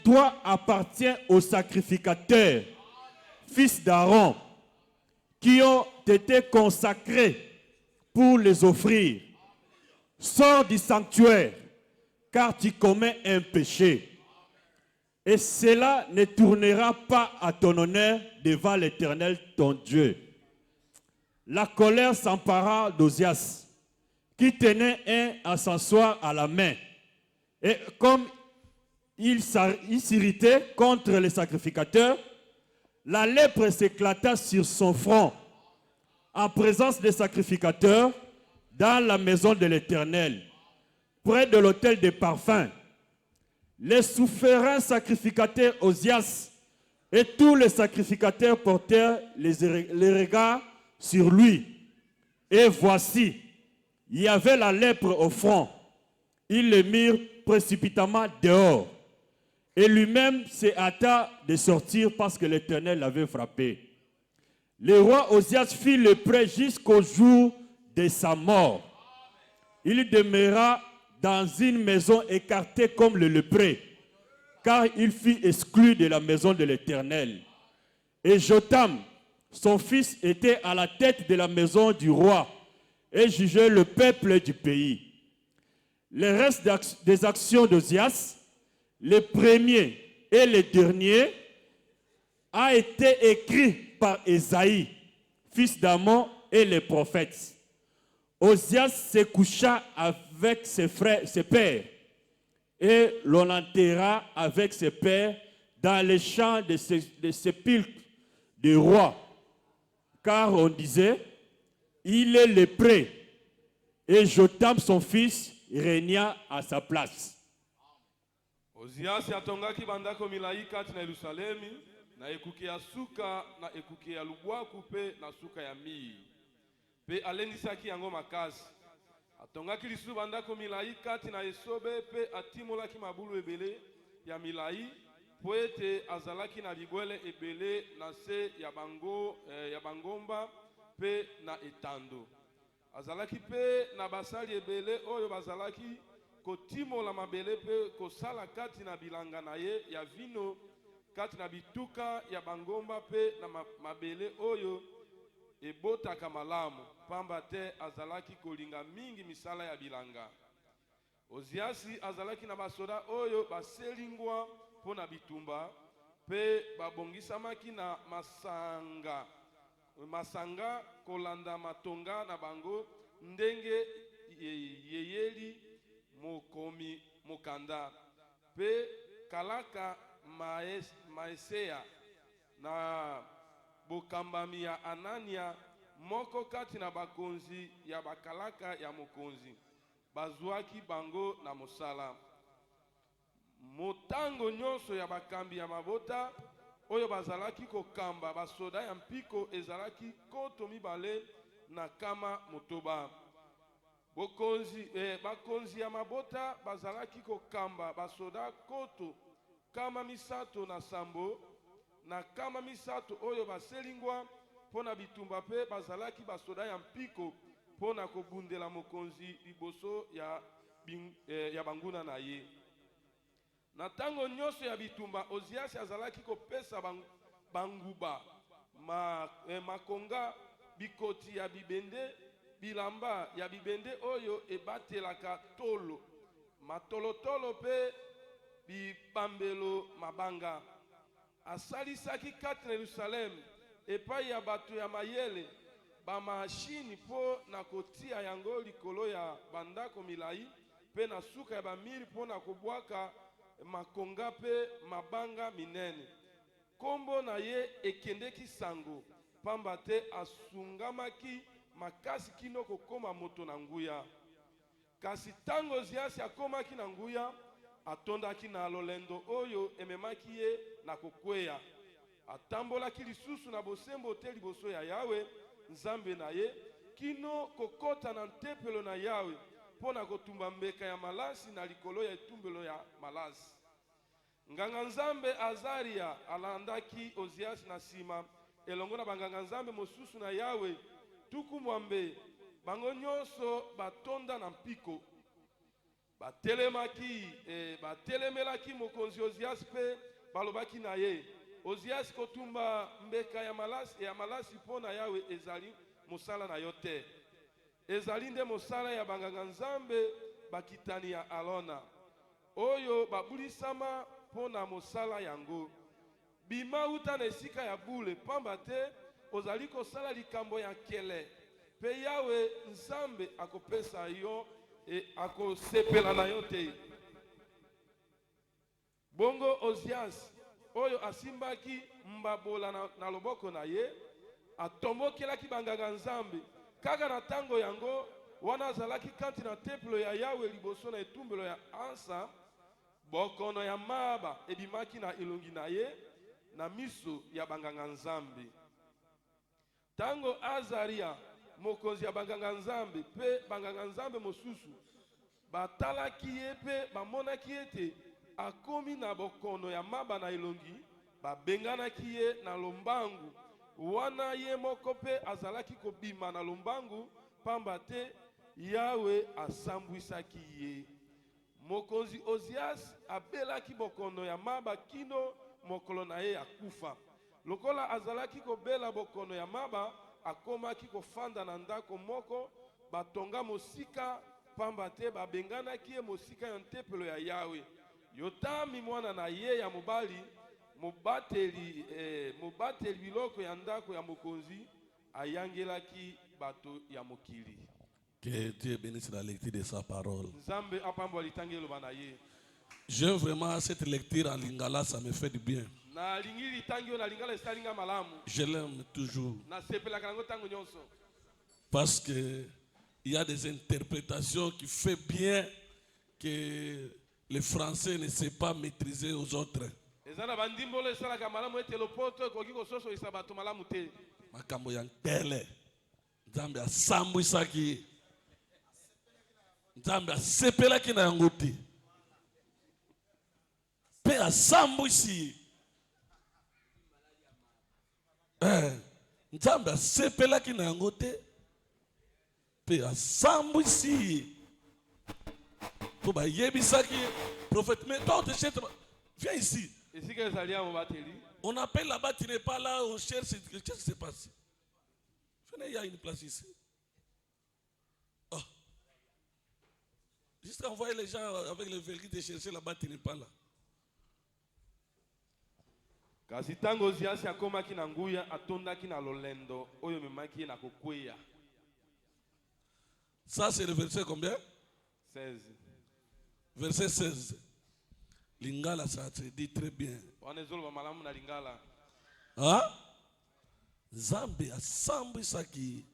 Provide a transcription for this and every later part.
toi appartient aux sacrificateurs, fils d'Aaron, qui ont été consacrés pour les offrir. Sors du sanctuaire, car tu commets un péché. Et cela ne tournera pas à ton honneur devant l'Éternel ton Dieu. La colère s'empara d'Ozias, qui tenait un encensoir à la main. Et comme il s'irritait contre les sacrificateurs, la lèpre s'éclata sur son front, en présence des sacrificateurs, dans la maison de l'Éternel, près de l'autel des parfums. Les souverains sacrificateurs Ozias et tous les sacrificateurs portèrent les regards sur lui. Et voici, il y avait la lèpre au front. Ils le mirent précipitamment dehors. Et lui-même se hâta de sortir parce que l'Éternel l'avait frappé. Le roi Ozias fit le prêt jusqu'au jour de sa mort. Il demeura dans une maison écartée comme le lépreux, car il fut exclu de la maison de l'Éternel. Et Jotam, son fils, était à la tête de la maison du roi et jugeait le peuple du pays. Le reste des actions d'Ozias, les premiers et les derniers, a été écrit par Ésaïe, fils d'Amon, et les prophètes. Ozias se coucha avec ses pères, et l'on l'enterra avec ses pères dans les champs de sépulcres des rois, car on disait, il est lépreux, et Jotam, son fils, régna à sa place. Ozias atongaki bandako milai kati na Yerusalemi, na ekuke ya suka, na ekuke ya lubwaku pe na suka ya mii. Pe alendisaki yango makasi. Atongaki lisusu bandako milai kati na esobe pe atimolaki mabulu ebele ya milai, po ete azalaki na libwele ebele na se ya bangomba pe na etando. Azalaki pe na basali ebele oyo bazalaki kotimola mabele pe kosala kati na bilanga na ye ya vino, kati na bituka ya bangomba pe na mabele oyo ebotaka malamu, pamba te azalaki kolinga mingi misala ya bilanga. Oziasi azalaki na basoda oyo baselingwa po na bitumba, pe babongisamaki na masanga kolanda matonga na bango ndenge yeyeli mokomi mokanda, pe kalaka Maeseya na bokambami ya Anania, moko kati na bakonzi ya bakalaka ya mokonzi, bazwaki bango na mosala. Motango nyonso ya bakambi ya mabota oyo bazalaki kokamba basoda ya mpiko ezalaki koto mibale na kama motoba. Bakonzi ya mabota bazalaki kokamba basoda koto kama misato na sambo, na kama misato oyo baselingwa pona bitumba pe bazalaki basoda ya mpiko pona kobundela mokonzi liboso ya banguna na ye. Na tango nyonso ya bitumba Oziasi azalaki kopesa banguba makonga bikoti ya bibende, bilamba ya bibende oyo ebatelaka tolo, matolotolo pe bibambelo mabanga. Asalisaki kati na Yerusalemu epai ya bato ya mayele bamashini po na kotia yango likolo ya bandako milai pe na suka ya bamiri po na kobwaka makonga pe mabanga minene. Kombo na ye ekendeki sango, pamba te asungamaki makasi kino kokoma moto na nguya. Kasi tango Oziasi akomaki na nguya, atondaki na lolendo oyo ememaki ye na kokweya. Atambolaki lisusu na bosembo te liboso ya Yawe, Nzambe na ye, kino kokota na tempelo na Yawe, pona kotumba mbeka ya malasi na likolo ya etumbelo ya malasi. Nganga Nzambe Azaria alandaki Oziasi na sima, elongo na banganga Nzambe mosusu na Yawe, tuku mwambe, bango nyonso batonda na mpiko. batelemelaki mokonzi Ozias mpe balobaki na ye, Ozias kotumba mbeka ya malasi mpo na Yawe ezali mosala na yo te. Ezali nde mosala ya banganga nzambe bakitani ya Alona, oyo babulisama mpo na mosala yango. Bima uta na esika ya bule, pamba te ozali kosala likambo ya kele, pe Yawe nzambe akopesa yo akosepela na yo te. Bongo Ozias oyo asimbaki mbabola na loboko na ye, atombokelaki banganga nzambe. Kaka na tango yango wana azalaki kanti na templo ya Yawe liboso na etumbelo ya ansa, bokono ya maba ebimaki na elongi na ye na miso ya banganga nzambe. Tango Azaria mokonzi ya banganga nzambe pe banganga nzambe mosusu batalaki ye pe bamonaki ete akomi na bokono ya maba na elongi, babenganaki ye na lombangu. Wana ye moko pe azalaki kobima na lombangu, pamba te Yawe asambwisaki ye. Mokonzi Ozias abelaki bokono ya maba kino mokolo na ye akufa. Lokola azalaki kobela bokono ya maba, akomaki kofanda na ndako moko batonga mosika, pamba te babenganaki ye mosika ya tempelo ya Yawe. Yotami mwana na ye ya mobali mobateli biloko ya ndako ya mokonzi ayangelaki bato ya mokili. Que Dieu bénisse la lecture de sa parole. Nzambe apambo alitangi loba na ye. J'aime vraiment cette lecture en lingala, ça me fait du bien. Na lingi litangi na lingala estalinga malamu. Je l'aime toujours. Na sepela kango tango nyonso. Parce que il y a des interprétations qui fait bien que les Français ne savent pas maîtriser aux autres. Ezana bandimbolo esalaka malamu ete lopoto koki kososo isabato malamu te. Makambo ya nkele. Nzambe asambwisaki. Nzambe asepelaki na yango te. Pe asambwisi. Nzambe asepelaki na yango te. Pe asambwisi. Pour yebisaki prophète, mais toi viens ici. On appelle là-bas, tu n'es pas là, on cherche, qu'est-ce qui se passe? Venez, il y a une place ici. Oh. Juste envoyer les gens avec le véhicule de chercher là-bas, tu n'es pas là. Kasi tango Ozias akomaki na nguya atondaki na lolendo oyo memaki na kokweya. Ça c'est le verset combien? 16. Verset 16. Lingala, ça se dit très bien. Hein? Zambi asambwisaki.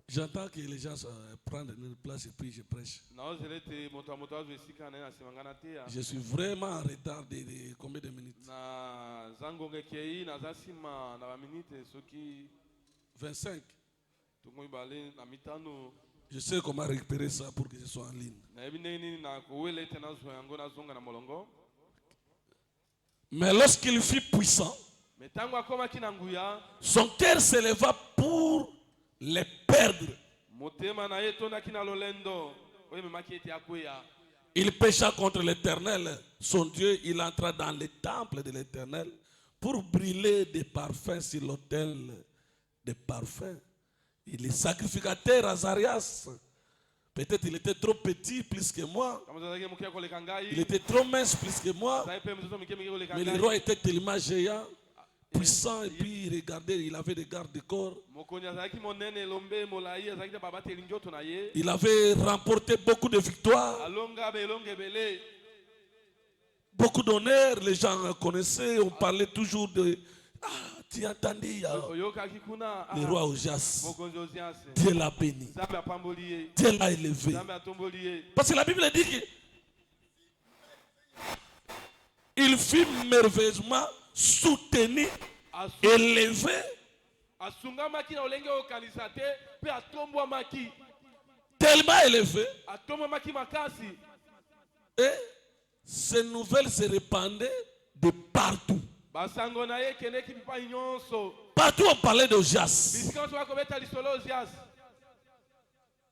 J'entends que les gens prennent une place et puis je prêche. Je suis vraiment en retard de combien de minutes? 25. Je sais comment récupérer ça pour que ce soit en ligne. Mais lorsqu'il fut puissant, son cœur s'éleva pour les perdre. Il pécha contre l'Éternel, son Dieu. Il entra dans le temple de l'Éternel pour brûler des parfums sur l'autel des parfums. Il est sacrificateur Azarias. Peut-être il était trop petit plus que moi. Il était trop mince plus que moi. Mais le roi était tellement géant, puissant, et puis regardez, il avait des gardes du corps. Il avait remporté beaucoup de victoires, beaucoup d'honneur. Les gens connaissaient, on parlait toujours de tu entendais le roi Ozias. Dieu l'a béni, Dieu l'a élevé. Parce que la Bible dit qu'il fut merveilleusement soutenu, élevé asungamaki na olenge okanisa te pe atombwamaki. Tellement élevé. Atombwamaki makasi. Et ces nouvelles se répandaient de partout. Basango na ye keneki bipai nyonso. Partout on parlait d'Ozias. Bisika nyonso bakobeta lisolo Ozias.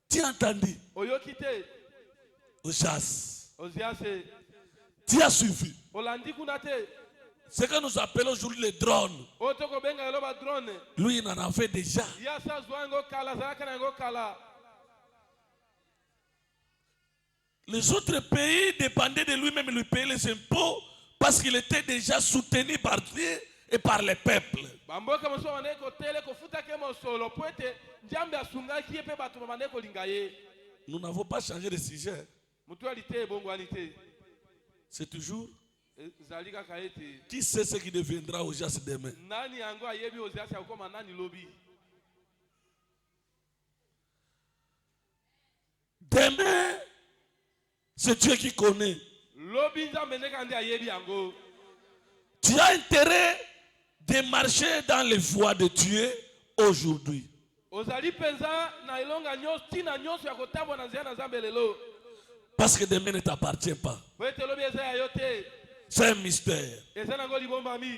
Tu as entendu? Oyoki te. Ozias. Ozias Tu as suivi. olandi kuna te. Ce que nous appelons aujourd'hui les drones. Otoko benga loba drone. Lui, il en a fait déjà. Yasa zwango kala zalaka na ngo kala. Les autres pays dépendaient de lui-même, lui payaient les impôts parce qu'il était déjà soutenu par Dieu et par les peuples. Bamboka moso maneko tele ko futa ke mosolo poete njambe asungaki pe bato maneko lingaye. Nous n'avons pas changé de sujet. Mutualité bongo alite. C'est toujours Zalika kaete. qui sait ce qui deviendra Ozias demain. Nani yango ayebi Ozias akoma nani lobi. Demain, c'est Dieu qui connaît. Lobi nzambe ndeka ndi ayebi yango. Tu as intérêt de marcher dans les voies de Dieu aujourd'hui. Ozali penza na ilonga nyonso tina nyonso ya kotambo na nzia na nzambe lelo. Parce que demain ne t'appartient pas. Poete lobi eza ya yote. C'est un mystère. Eza nango libomba mi.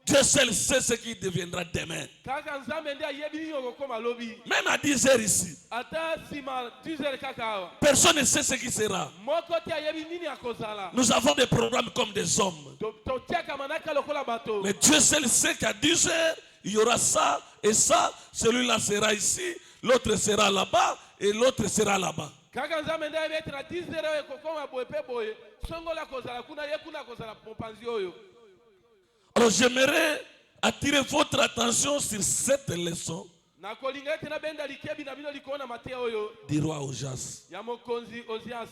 Dieu seul sait ce qui deviendra demain. Kaka nzambe ndi ayebi nini okokoma lobi. Même à 10 heures ici, Ata sima 10h kaka awa. personne ne sait ce qui sera. Moko te ayebi nini akozala. Nous avons des programmes comme des hommes. Totiaka manaka lokola bato. Mais Dieu seul sait qu'à 10 heures, il y aura ça et ça. Celui-là sera ici, l'autre sera là-bas et l'autre sera là-bas. Kaka nzambe ndi ayebi na 10h ekokoma boye pe boye. Songola kozala kuna ye kuna kozala mopanzi oyo. Alors j'aimerais attirer votre attention sur cette leçon Na kolinga ete na benda likebi na bino likona mate oyo. du roi Ozias. Ya mokonzi Ozias.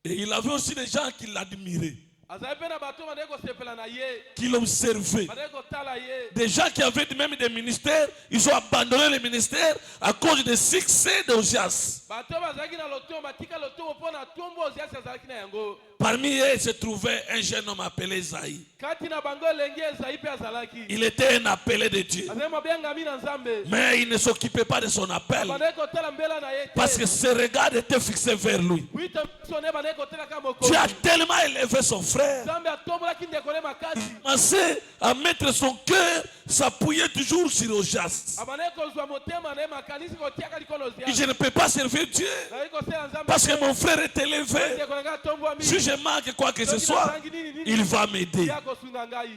Et il avait aussi des gens qui l'admiraient, Azali pe na bato maneko sepela na ye. qui l'observaient. Maneko tala ye. Des gens qui avaient même des ministères, ils ont abandonné les ministères à cause du succès d'Ozias. Bato bazaki na loto batika loto pona tombo Ozias azalaki na yango. Parmi eux se trouvait un jeune homme appelé Esaïe. Kati na bango lenge Esaïe pe azalaki. Il était un appelé de Dieu. Azali mabenga mi na nzambe. Mais il ne s'occupait pas de son appel Maneko tala mbela na ye. parce que ses regards étaient fixés vers lui. Wita sone maneko tala ka moko. Dieu a tellement élevé son frère, Nzambe atombola kindeko le makasi. commencé à mettre son cœur, s'appuyer toujours sur Ozias. Amaneko zwa motema na makanisi ko tiaka likolo Et Ozias. je ne peux pas servir Dieu Naiko sela nzambe. parce que mon frère est élevé. Ndeko nga tombo ami. Si je manque quoi que ce soit, il va m'aider. Ya kosunga ngai.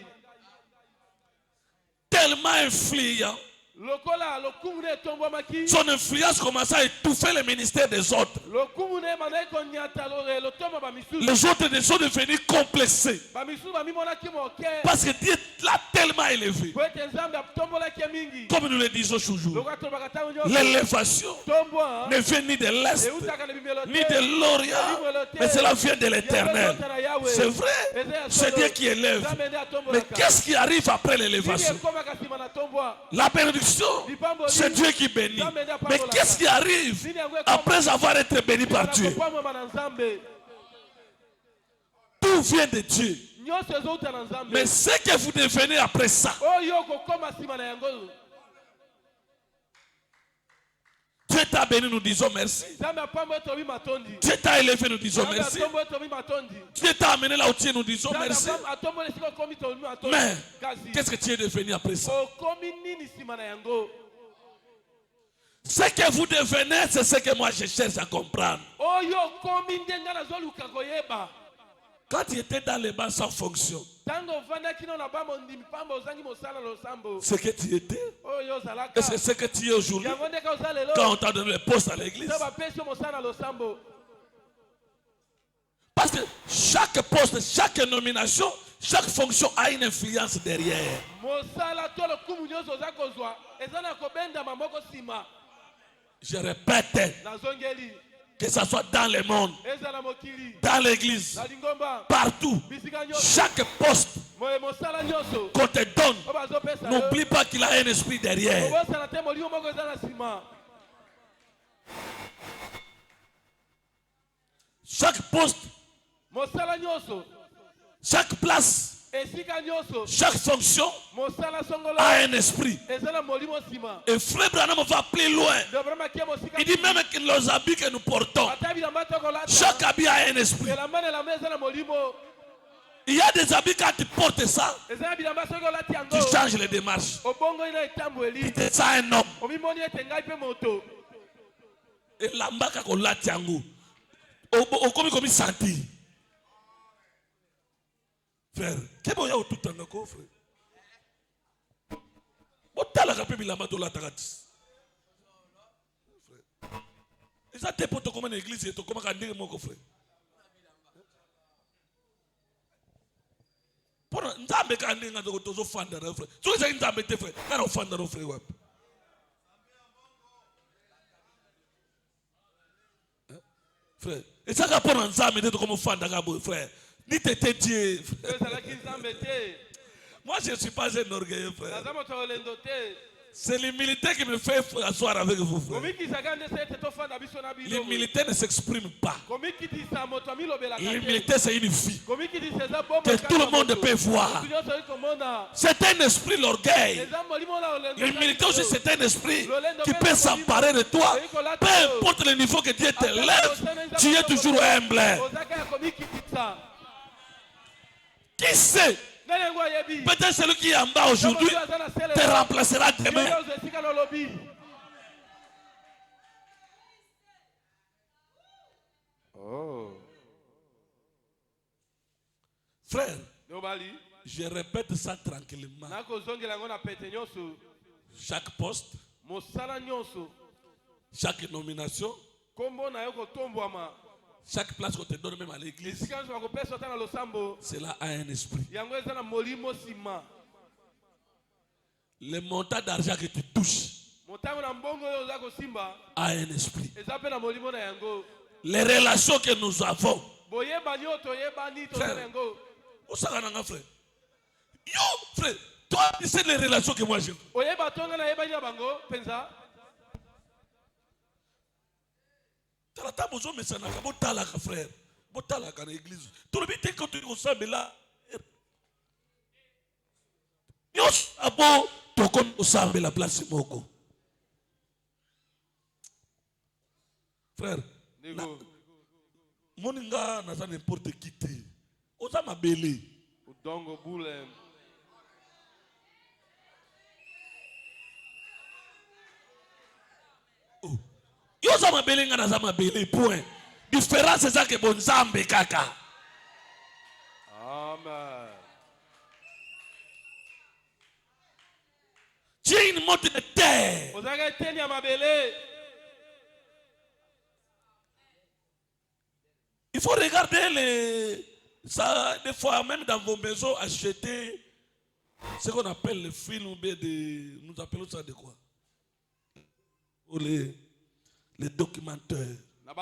Tellement influent. Lokola lokumu ne tombo maki. Son influence commençait à étouffer le ministère des autres. Lokumu ne maneko nyata lo tombo ba misu. Les autres sont devenus complexés Ba misu ba mimona ki moke. parce que Dieu l'a tellement élevé. Poete nzambe tombola ki mingi. Comme nous le disons toujours, Loka tomba katango nyoso. l'élévation Tombo ne vient ni de l'Est, e utaka ne bimelo. ni de l'Orient, mais cela vient de l'Éternel. C'est vrai, c'est Dieu qui élève. Mais qu'est-ce qui arrive après l'élévation? La bénédiction, c'est Dieu qui bénit. Mais qu'est-ce qui arrive après avoir été béni par Dieu? Tout vient de Dieu. Mais ce que vous devenez après ça, Dieu t'a béni, nous disons merci. Dieu t'a élevé, nous disons merci. Dieu t'a amené là où tu es, nous disons merci. Mais qu'est-ce que tu es devenu après ça? Ce que vous devenez, c'est ce que moi je cherche à comprendre. Quand tu étais dans les bancs sans fonction, ce que tu étais, est-ce que ce que tu es aujourd'hui, quand on t'a donné le poste à l'église? Parce que chaque poste, chaque nomination, chaque fonction a une influence derrière. Je répète, que ce soit dans le monde, dans l'église, partout, chaque poste qu'on te donne, n'oublie pas qu'il a un esprit derrière. Chaque poste, chaque place esika nyonso chaque fonction mosala songolo a un esprit. ezala molimo nsima. Et frère Branham va plus loin. Dobrama kie mosika Il dit même que les habits que nous portons, ata bilamba tokolata chaque habit a un esprit. elamba na elamba ezala molimo. Il y a des habits quand tu portes ça, ezala bilamba soki olati tu yango changes les démarches. obongo ina etambo Tu eli te sens un homme. omimoni ete ngai mpe moto. Et l'ambaka qu'on l'a tiango. Au comme sentir. Frère, qu'est-ce que vous tout en encore, frère? Vous t'as la capé bilamba to la tagatis. Frère. Et ça t'es pour te comme une église et te comme un dire mon frère. Pour nzambe ka ndinga to to fanda na frère. So c'est nzambe te frère. Kana fanda no frère wap. Frère, et ça ka pour nzambe te comme fanda ka frère. Ni t'étais Dieu. Moi je ne suis pas un orgueilleux frère. C'est l'humilité qui me fait asseoir avec vous frère. L'humilité ne s'exprime pas. L'humilité c'est une vie que tout le monde peut voir. C'est un esprit l'orgueil. L'humilité aussi c'est un esprit qui peut s'emparer de toi. Peu importe le niveau que Dieu te lève, tu es toujours humble. Qui sait? Peut-être celui qui est en bas aujourd'hui te remplacera demain. Oh. Frère, je répète ça tranquillement. Chaque poste, chaque nomination, chaque place qu'on te donne même à l'église, cela a un esprit. Le montant d'argent que tu touches a un esprit. Les relations que nous avons, frère, yo, frère, toi, c'est les relations que moi j'ai. Talata bozo mesanaka botalaka frère botalaka na église tout le bité quand tu osambela nyos abo to kon osambela place moko frère moninga na ça n'importe qui te oza mabele udongo bule. Yo za mabele nga na za mabele point. Différence c'est ça que bon Nzambe kaka. Amen. Tu es une montre de terre. Ozaka teni ya mabele. Il faut regarder ça des fois même dans vos maisons acheter ce qu'on appelle le film de nous appelons ça de quoi? Ou les documentaires. Il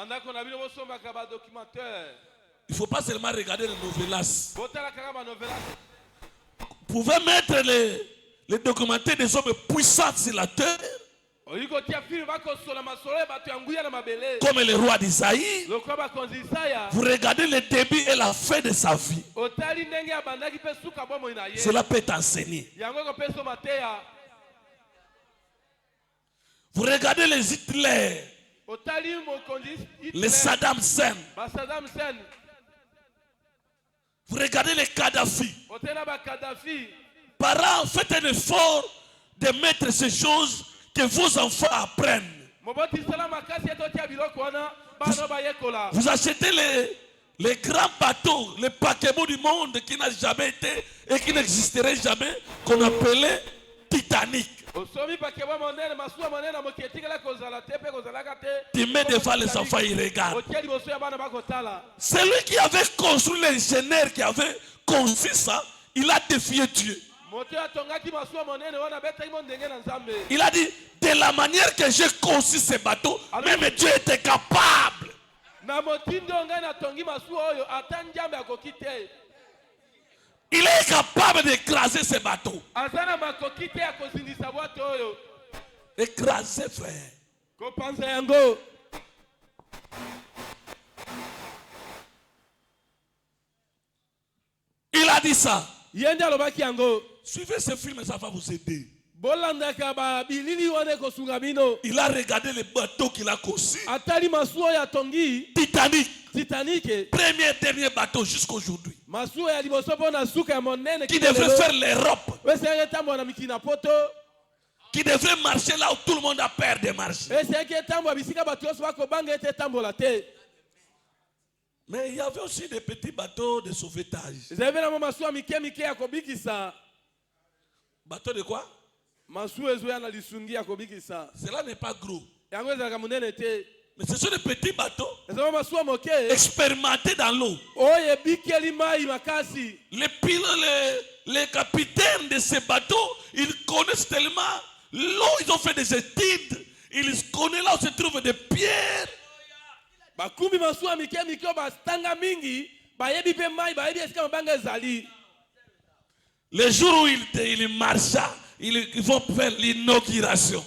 ne faut pas seulement regarder les novelas. Vous pouvez mettre les documentaires des hommes puissants sur la terre. Comme le roi d'Isaïe. Vous regardez le début et la fin de sa vie. Cela peut t'enseigner. Vous regardez les Hitler, les Saddam Hussein. Vous regardez les Kadhafi. Parents, faites un effort de mettre ces choses que vos enfants apprennent. Vous achetez les grands bateaux, les paquebots du monde qui n'a jamais été et qui n'existerait jamais, qu'on appelait Titanic. Tu mets devant les enfants, ils regardent. Celui qui avait construit l'ingénieur qui avait conçu ça, il a défié Dieu. Il a dit, de la manière que j'ai conçu ce bateau, même Dieu était capable. Il est capable d'écraser ce bateau. Écraser, frère. Il a dit ça. Yende alobaki yango. Suivez ce film, ça va vous aider. Bolandaka ba bilili wane kosunga bino. Il a regardé les bateaux qu'il a conçus. Atali masuo ya tongi. Titanic. Titanic. Premier et dernier bateau jusqu'aujourd'hui. Masuo ya liboso pona suka monene Qui devrait faire l'Europe. Wese tambo na mikina poto. Qui devrait marcher là où tout le monde a peur de marcher. Wese tambo bisika bato so bako banga ete tambo la te. Mais il y avait aussi des petits bateaux de sauvetage. Zebe na masuo mike mike ya kobikisa. Bateau de quoi? Masuo ezo ya na lisungi ya kobikisa. Cela n'est pas gros. Yango ezaka monene te. Mais ce sont des petits bateaux expérimentés dans l'eau. Les pilotes, les capitaines de ces bateaux, ils connaissent tellement l'eau, ils ont fait des études, ils connaissent là où se trouvent des pierres. Les jours où ils marchent, ils vont faire l'inauguration.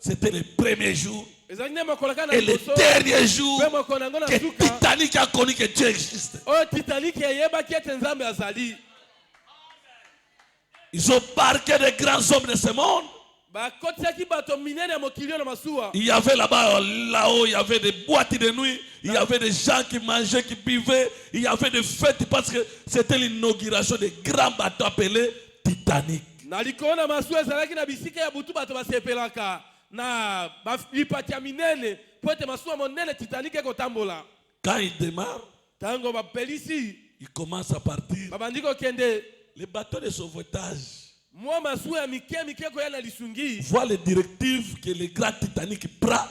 C'était le premier jour et le dernier jour que Titanic a connu que Dieu existe. Ils ont marqué des grands hommes de ce monde. Il y avait là-haut, il y avait des boîtes de nuit, il y avait des gens qui mangeaient, qui buvaient, il y avait des fêtes parce que c'était l'inauguration des grands bateaux appelés Titanic. Quand il démarre, il commence à partir. Les bateaux de sauvetage voient les directives que le grand Titanic prend.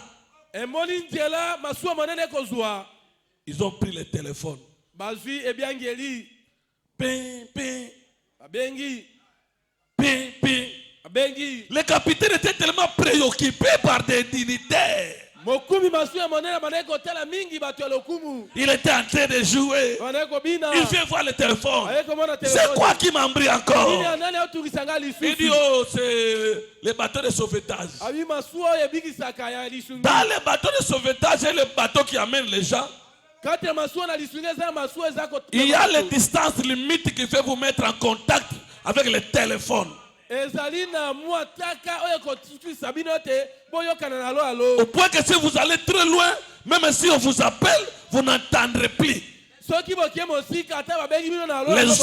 Ils ont pris le téléphone. Ping, ping. Ping, ping. Le capitaine était tellement préoccupé par des dignitaires. Il était en train de jouer. Il vient voir le téléphone. C'est quoi qui m'embrouille encore? Il dit, oh, c'est les bateaux de sauvetage. Dans les bateaux de sauvetage, c'est le bateau qui amène les gens. Il y a les distances limites qui fait vous mettre en contact avec le téléphone. Au point que si vous allez très loin, même si on vous appelle, vous n'entendrez plus. Les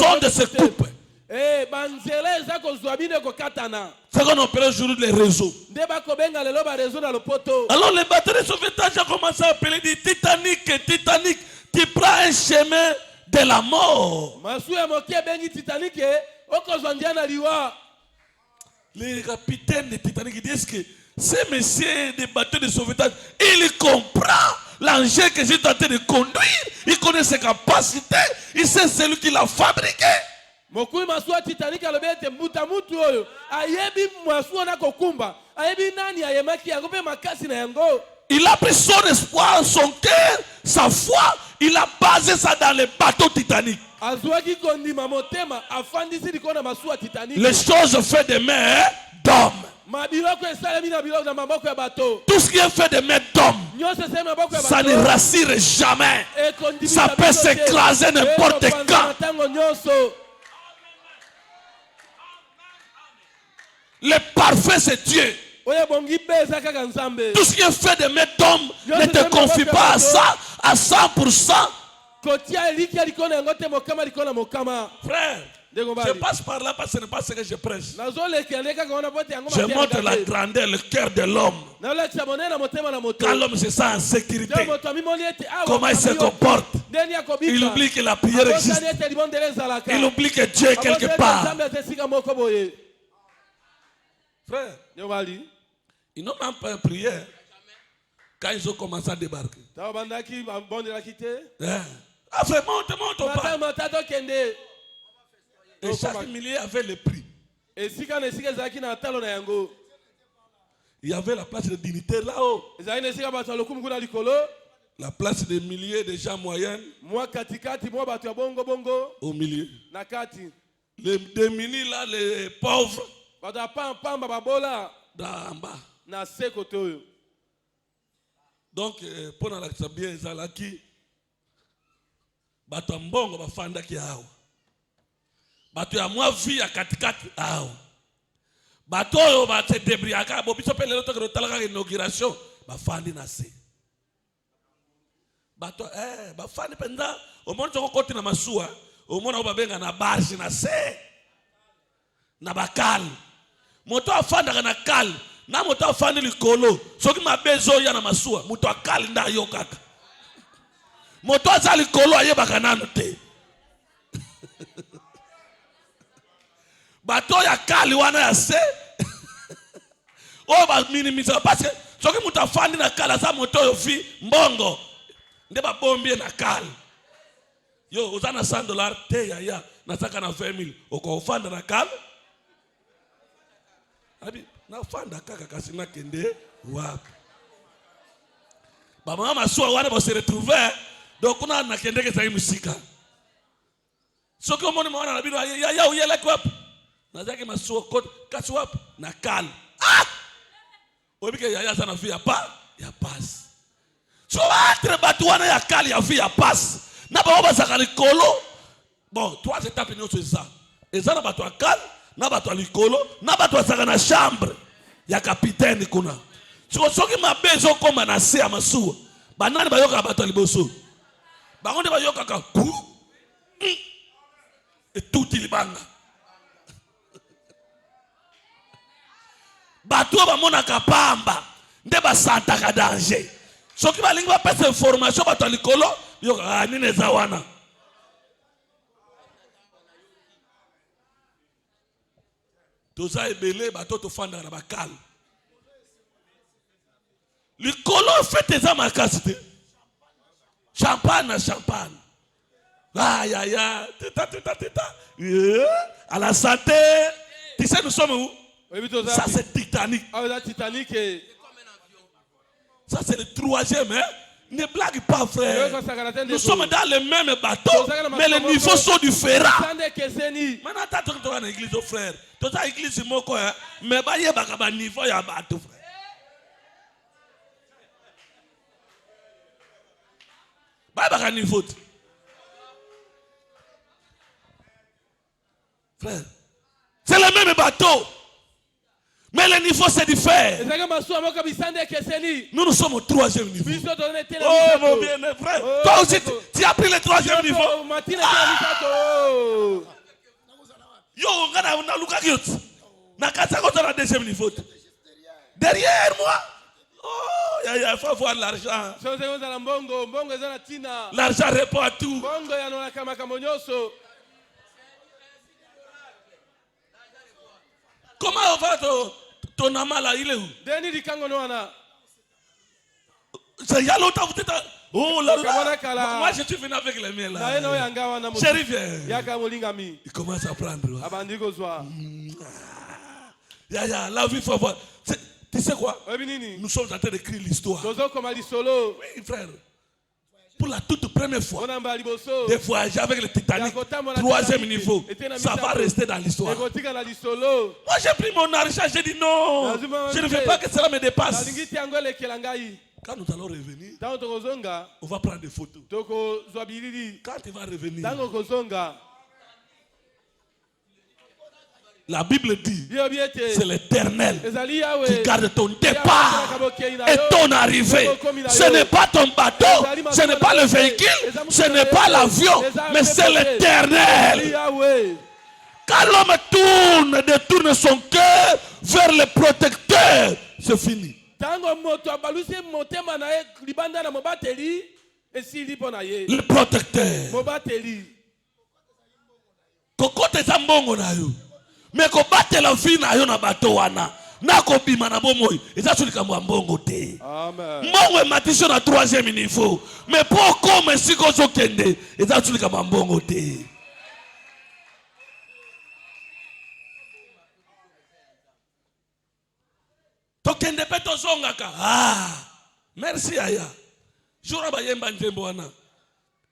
ondes se coupent. C'est qu'on appelle aujourd'hui les réseaux. Alors les bateaux de sauvetage ont commencé à appeler des Titanic, Titanic, qui prend un chemin de la mort. Les capitaines de Titanic disent que ce monsieur des bateaux de sauvetage, il comprend l'engin que j'ai tenté de conduire, il connaît ses capacités, il sait celui qui l'a fabriqué. Il a pris son espoir, son cœur, sa foi, il a basé ça dans les bateaux Titanic. Les choses faites de main d'homme. Tout ce qui est fait de main d'homme, ça ne rassure jamais. Ça peut s'écraser n'importe quand. Le parfait, c'est Dieu. Tout ce qui est fait de main d'homme, ne te confie pas à ça à 100%. Frère, je passe par là parce que ce n'est pas ce que je prêche. Je montre la grandeur, le cœur de l'homme. Quand l'homme se sent en sécurité, comment il se comporte. Il oublie que la prière existe. Il oublie que Dieu est quelque part. Frère, ils n'ont même pas prié quand ils ont commencé à débarquer. Ah frère, monte au pas. Et chaque millier avait le prix. Il y avait la place des dignitaires là-haut. La place des milliers de gens moyens. Au milieu. Les démunis là, les pauvres. Dans bas. Donc, pour la bien, Zalaki. bato ya mbongo bafandaki awa, bato ya mwa vi ya katikati awa, bato oyo base debriaka bo biso pe lelo tokero talaka inauguration bafandi na se. Bato bafandi penza omoni toko koti na masuwa, omona babenga na barge na se na bakal. Moto afandaka na kal na moto afandi likolo, soki mabezo ya na masuwa moto akal nda yo kaka. Moto aza likolo ayebaka nano te. Bato ya kali wana ya se o ba minimiza parce que soki moto afandi na kala za moto yo fi mbongo nde ba bombi na kali. Yo uza na $100 te ya na saka na 20,000 oko ofanda na kali. Abi na fanda kaka kasi na kende wapi. Ba mama suwa wana ba se retrouver donc kuna na kende ke sai musika. Soki omoni mwana na bino ya uyele kwa na zake masuwa kote kasi wapi na kali. Obike ya sana fi ya pass. So atre batu wana ya kali ya fi ya pass. Na ba oba saka likolo. Bon, trois étapes nyoso ça. Ezana batu ya kali, na batu ya likolo, na batu ya saka na chambre ya capitaine kuna. Soki mabezo koma na se ya masuwa. Banani bayoka batu ya liboso. Bangonde bayoka ka ku. Et tout ilibanga. Bato ba mona kapamba nde ba santa ka danger. Soki balingi ba pesa information bato likolo yo nini za wana. Toza ebele bato to fanda na bakal. Likolo fete za makasite. Champagne. Ya. Tita. À la santé. Tu sais nous sommes où? Ça c'est Titanic. Titanic. Ça c'est le troisième, hein? Ne blague pas, frère. Nous sommes dans le même bateau, mais les niveaux sont différents. Maintenant, tu as dans l'église, frère. Tu as l'église, mais il y a un niveau, il y a un bateau, frère. Il y a un niveau. Frère, c'est le même bateau. Mais le niveau c'est différent. Nous sommes au troisième niveau. Oh mon bien frère. Toi aussi tu as pris le troisième niveau. Yo, on a Luka Giot. Nakasa quand on a le deuxième niveau. Derrière moi. Oh, il faut voir l'argent. L'argent répond à tout. Comment on va ton ama là, il est où? Il y a longtemps vous êtes. Oh là là. Moi je suis venu avec les miens là. Chérie viens. Il commence à prendre. La vie faut voir. Tu sais quoi? Nous sommes en train d'écrire l'histoire. Oui frère. Pour la toute première fois, de voyager avec le Titanic, troisième niveau, ça va rester dans l'histoire. Moi j'ai pris mon argent, j'ai dit non, je ne veux pas que cela me dépasse. Quand nous allons revenir, on va prendre des photos. Quand il va revenir, la Bible dit, c'est l'Éternel qui garde ton départ et ton arrivée. Ce n'est pas ton bateau, ce n'est pas le véhicule, ce n'est pas l'avion, mais c'est l'Éternel. Quand l'homme détourne son cœur vers le protecteur, c'est fini. Le protecteur. Kokote zambongo na yo. Mais ko batela vie na yo na bato wana na ko bima na bomoi eza sulika mbongo te. Amen. Mbongo matisho na troisième niveau. Mais pour comme si ko zokende eza sulika mbongo te. Tokende peto zongaka. Merci aya. Jura ba yemba nzembo wana.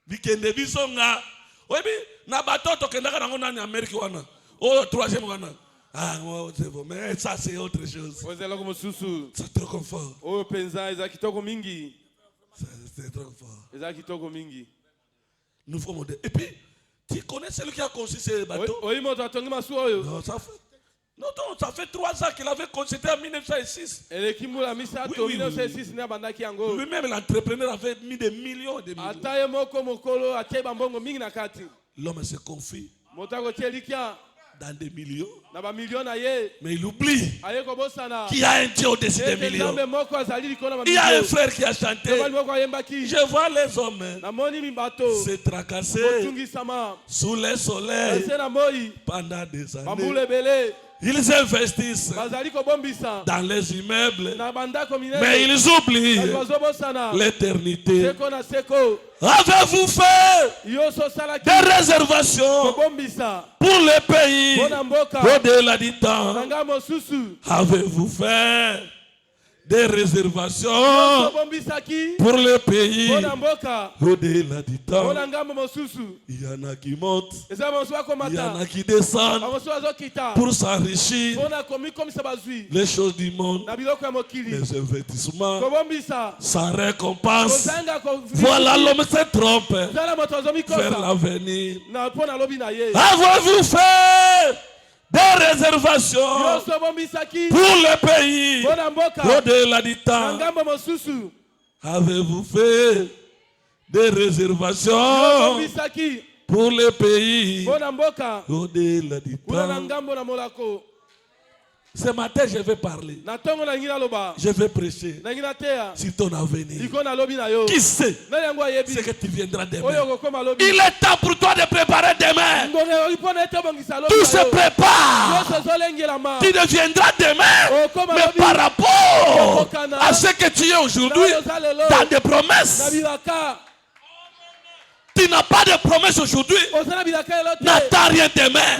Bikende bisonga. Oyebi na bato tokendaka nango na Amerique wana. Oh, troisième wana. C'est bon, mais ça c'est autre chose. C'est trop confort. C'est trop fort. Nouveau modèle. Et puis, tu connais celui qui a conçu ce bateau? Non, ça fait 3 ans qu'il avait conçu, c'était en 1906. Oui. Lui-même, l'entrepreneur, avait mis des millions et des millions. L'homme se confie dans des millions, mais il oublie qu'il y a un Dieu au-dessus des millions. Il y a un frère qui a chanté. Je vois les hommes se tracasser sous le soleil pendant des années. Ils investissent dans les immeubles, mais ils oublient l'éternité. Avez-vous fait des réservations pour le pays au-delà du temps? Avez-vous fait des réservations pour le pays au-delà du temps? Il y en a qui montent, il y en a qui descendent pour s'enrichir. Les choses du monde, les investissements sans récompense. Voilà, l'homme se trompe vers l'avenir. Avez-vous fait des réservations pour le pays au-delà du temps? Avez-vous fait des réservations pour le pays au-delà du temps? Ce matin, je vais parler. Je vais prêcher sur ton avenir. Qui sait ce que tu viendras demain? Il est temps pour toi de préparer demain. Tout se prépare. Tu deviendras demain. Mais par rapport à ce que tu es aujourd'hui, dans des promesses. Tu n'as pas de promesses aujourd'hui. N'attends rien demain.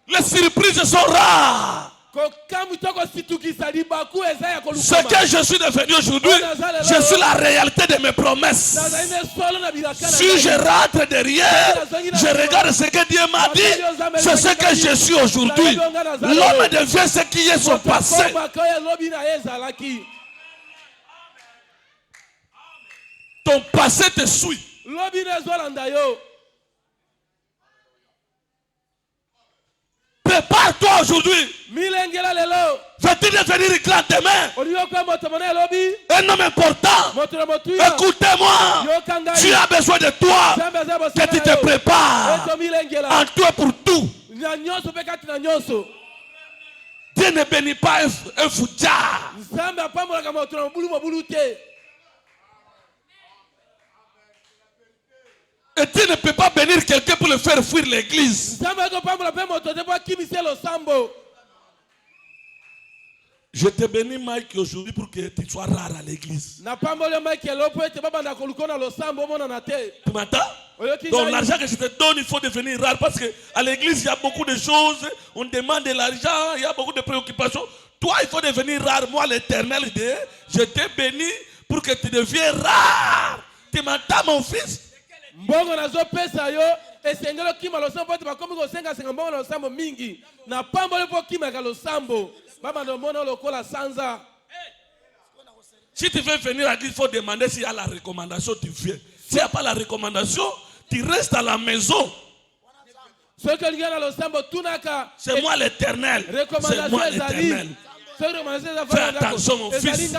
Les surprises sont rares. Ce que je suis devenu aujourd'hui, je suis la réalité de mes promesses. Si je rentre derrière, je regarde ce que Dieu m'a dit, c'est ce que je suis aujourd'hui. L'homme devient ce qui est son passé. Ton passé te suit. Prépare-toi aujourd'hui. Veux-tu devenir grand demain? Un homme important. Écoutez-moi. Tu as besoin de toi. Que tu te prépares. En toi pour tout. Dieu ne bénit pas un foutard. Et tu ne peux pas bénir quelqu'un pour le faire fuir l'église. Je te bénis, Mike, aujourd'hui pour que tu sois rare à l'église. Tu m'entends? Donc l'argent que je te donne, il faut devenir rare parce qu'à l'église, il y a beaucoup de choses. On demande de l'argent, il y a beaucoup de préoccupations. Toi, il faut devenir rare. Moi, l'Éternel dit, je te bénis pour que tu deviennes rare. Tu m'entends, mon fils? Mbongo nazo pesa yo esengelo kima losambo te bakomi ko senga mbongo na losambo mingi na pambo lepo kima ka losambo baba ndo mona lokola sanza. Si tu veux venir à l'église, il faut demander s'il y a la recommandation, tu viens. S'il n'y a pas la recommandation, tu restes à la maison. C'est moi l'Éternel. C'est moi l'Éternel. Fais attention, mon fils.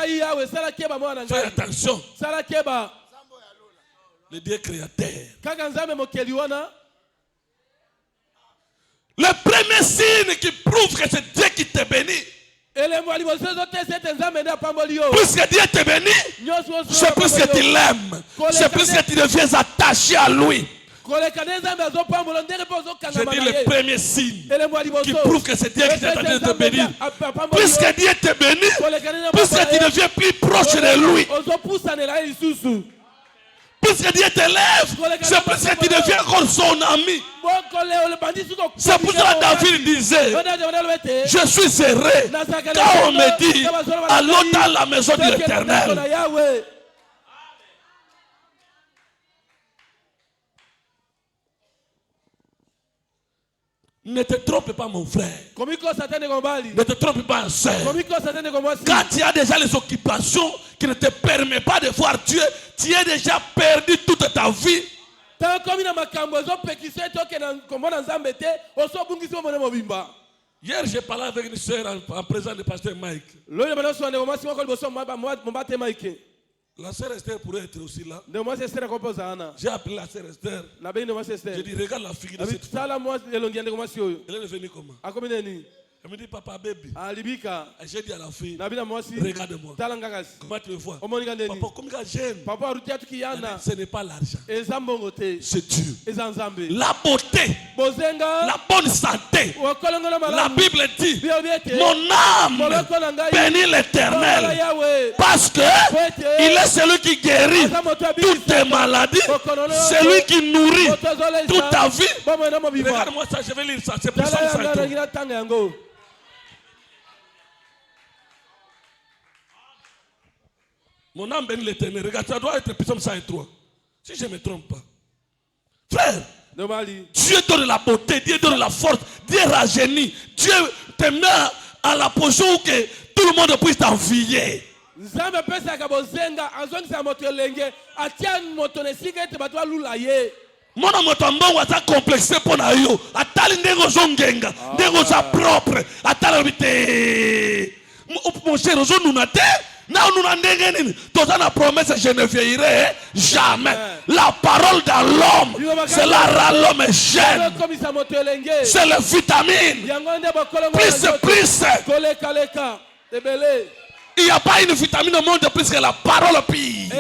Fais attention. Le Dieu créateur. Le premier signe qui prouve que c'est Dieu qui te bénit. Puisque Dieu te bénit, c'est plus que tu l'aimes. C'est plus que tu deviens attaché à lui. Je dis le premier signe qui prouve que c'est Dieu qui est en train de te bénir. Puisque Dieu te bénit, puisque tu deviens plus proche de lui. Puisque Dieu te lève, c'est plus que tu deviens encore son ami. C'est pour ça que David disait, je suis heureux quand on me dit, allons dans la maison de l'Éternel. Ne te trompe pas, mon frère. Ne te trompe pas, ma soeur. Quand tu as déjà les occupations qui ne te permettent pas de voir Dieu, tu as déjà perdu toute ta vie. Hier, j'ai parlé avec une soeur en présence du pasteur Mike. La sœur Esther pourrait être aussi là. J'ai appelé la sœur Esther. J'ai dit, regarde la figure de cette femme. Elle est venue comment? Elle me dit, papa, baby. J'ai dit à la fille, regarde-moi. Comment tu me vois? Papa, comme j'aime. Ce n'est pas l'argent. C'est Dieu. La beauté. La bonne santé. La Bible dit, mon âme bénit l'Éternel. Parce que il est celui qui guérit toutes tes maladies. Celui qui nourrit toute ta vie. Regarde-moi ça, je vais lire ça. C'est Psaume 103. Mon âme bénit l'Éternel. Regarde, ça doit être Psaume 103. Si je ne me trompe pas. Frère, Dieu donne la beauté, Dieu donne la force, Dieu rajeunit. Dieu te met à la position où que tout le monde puisse t'envier. Mon amour was complexé pour nayo. Atali ndengo zongenga, ndengo za propre. Atali bité. Mon cher, nous n'avons pas promesse, je ne vieillirai jamais. La parole de l'homme, c'est la l'homme jeune. C'est le vitamine. Plus. Il n'y a pas une vitamine au monde plus que la parole pire.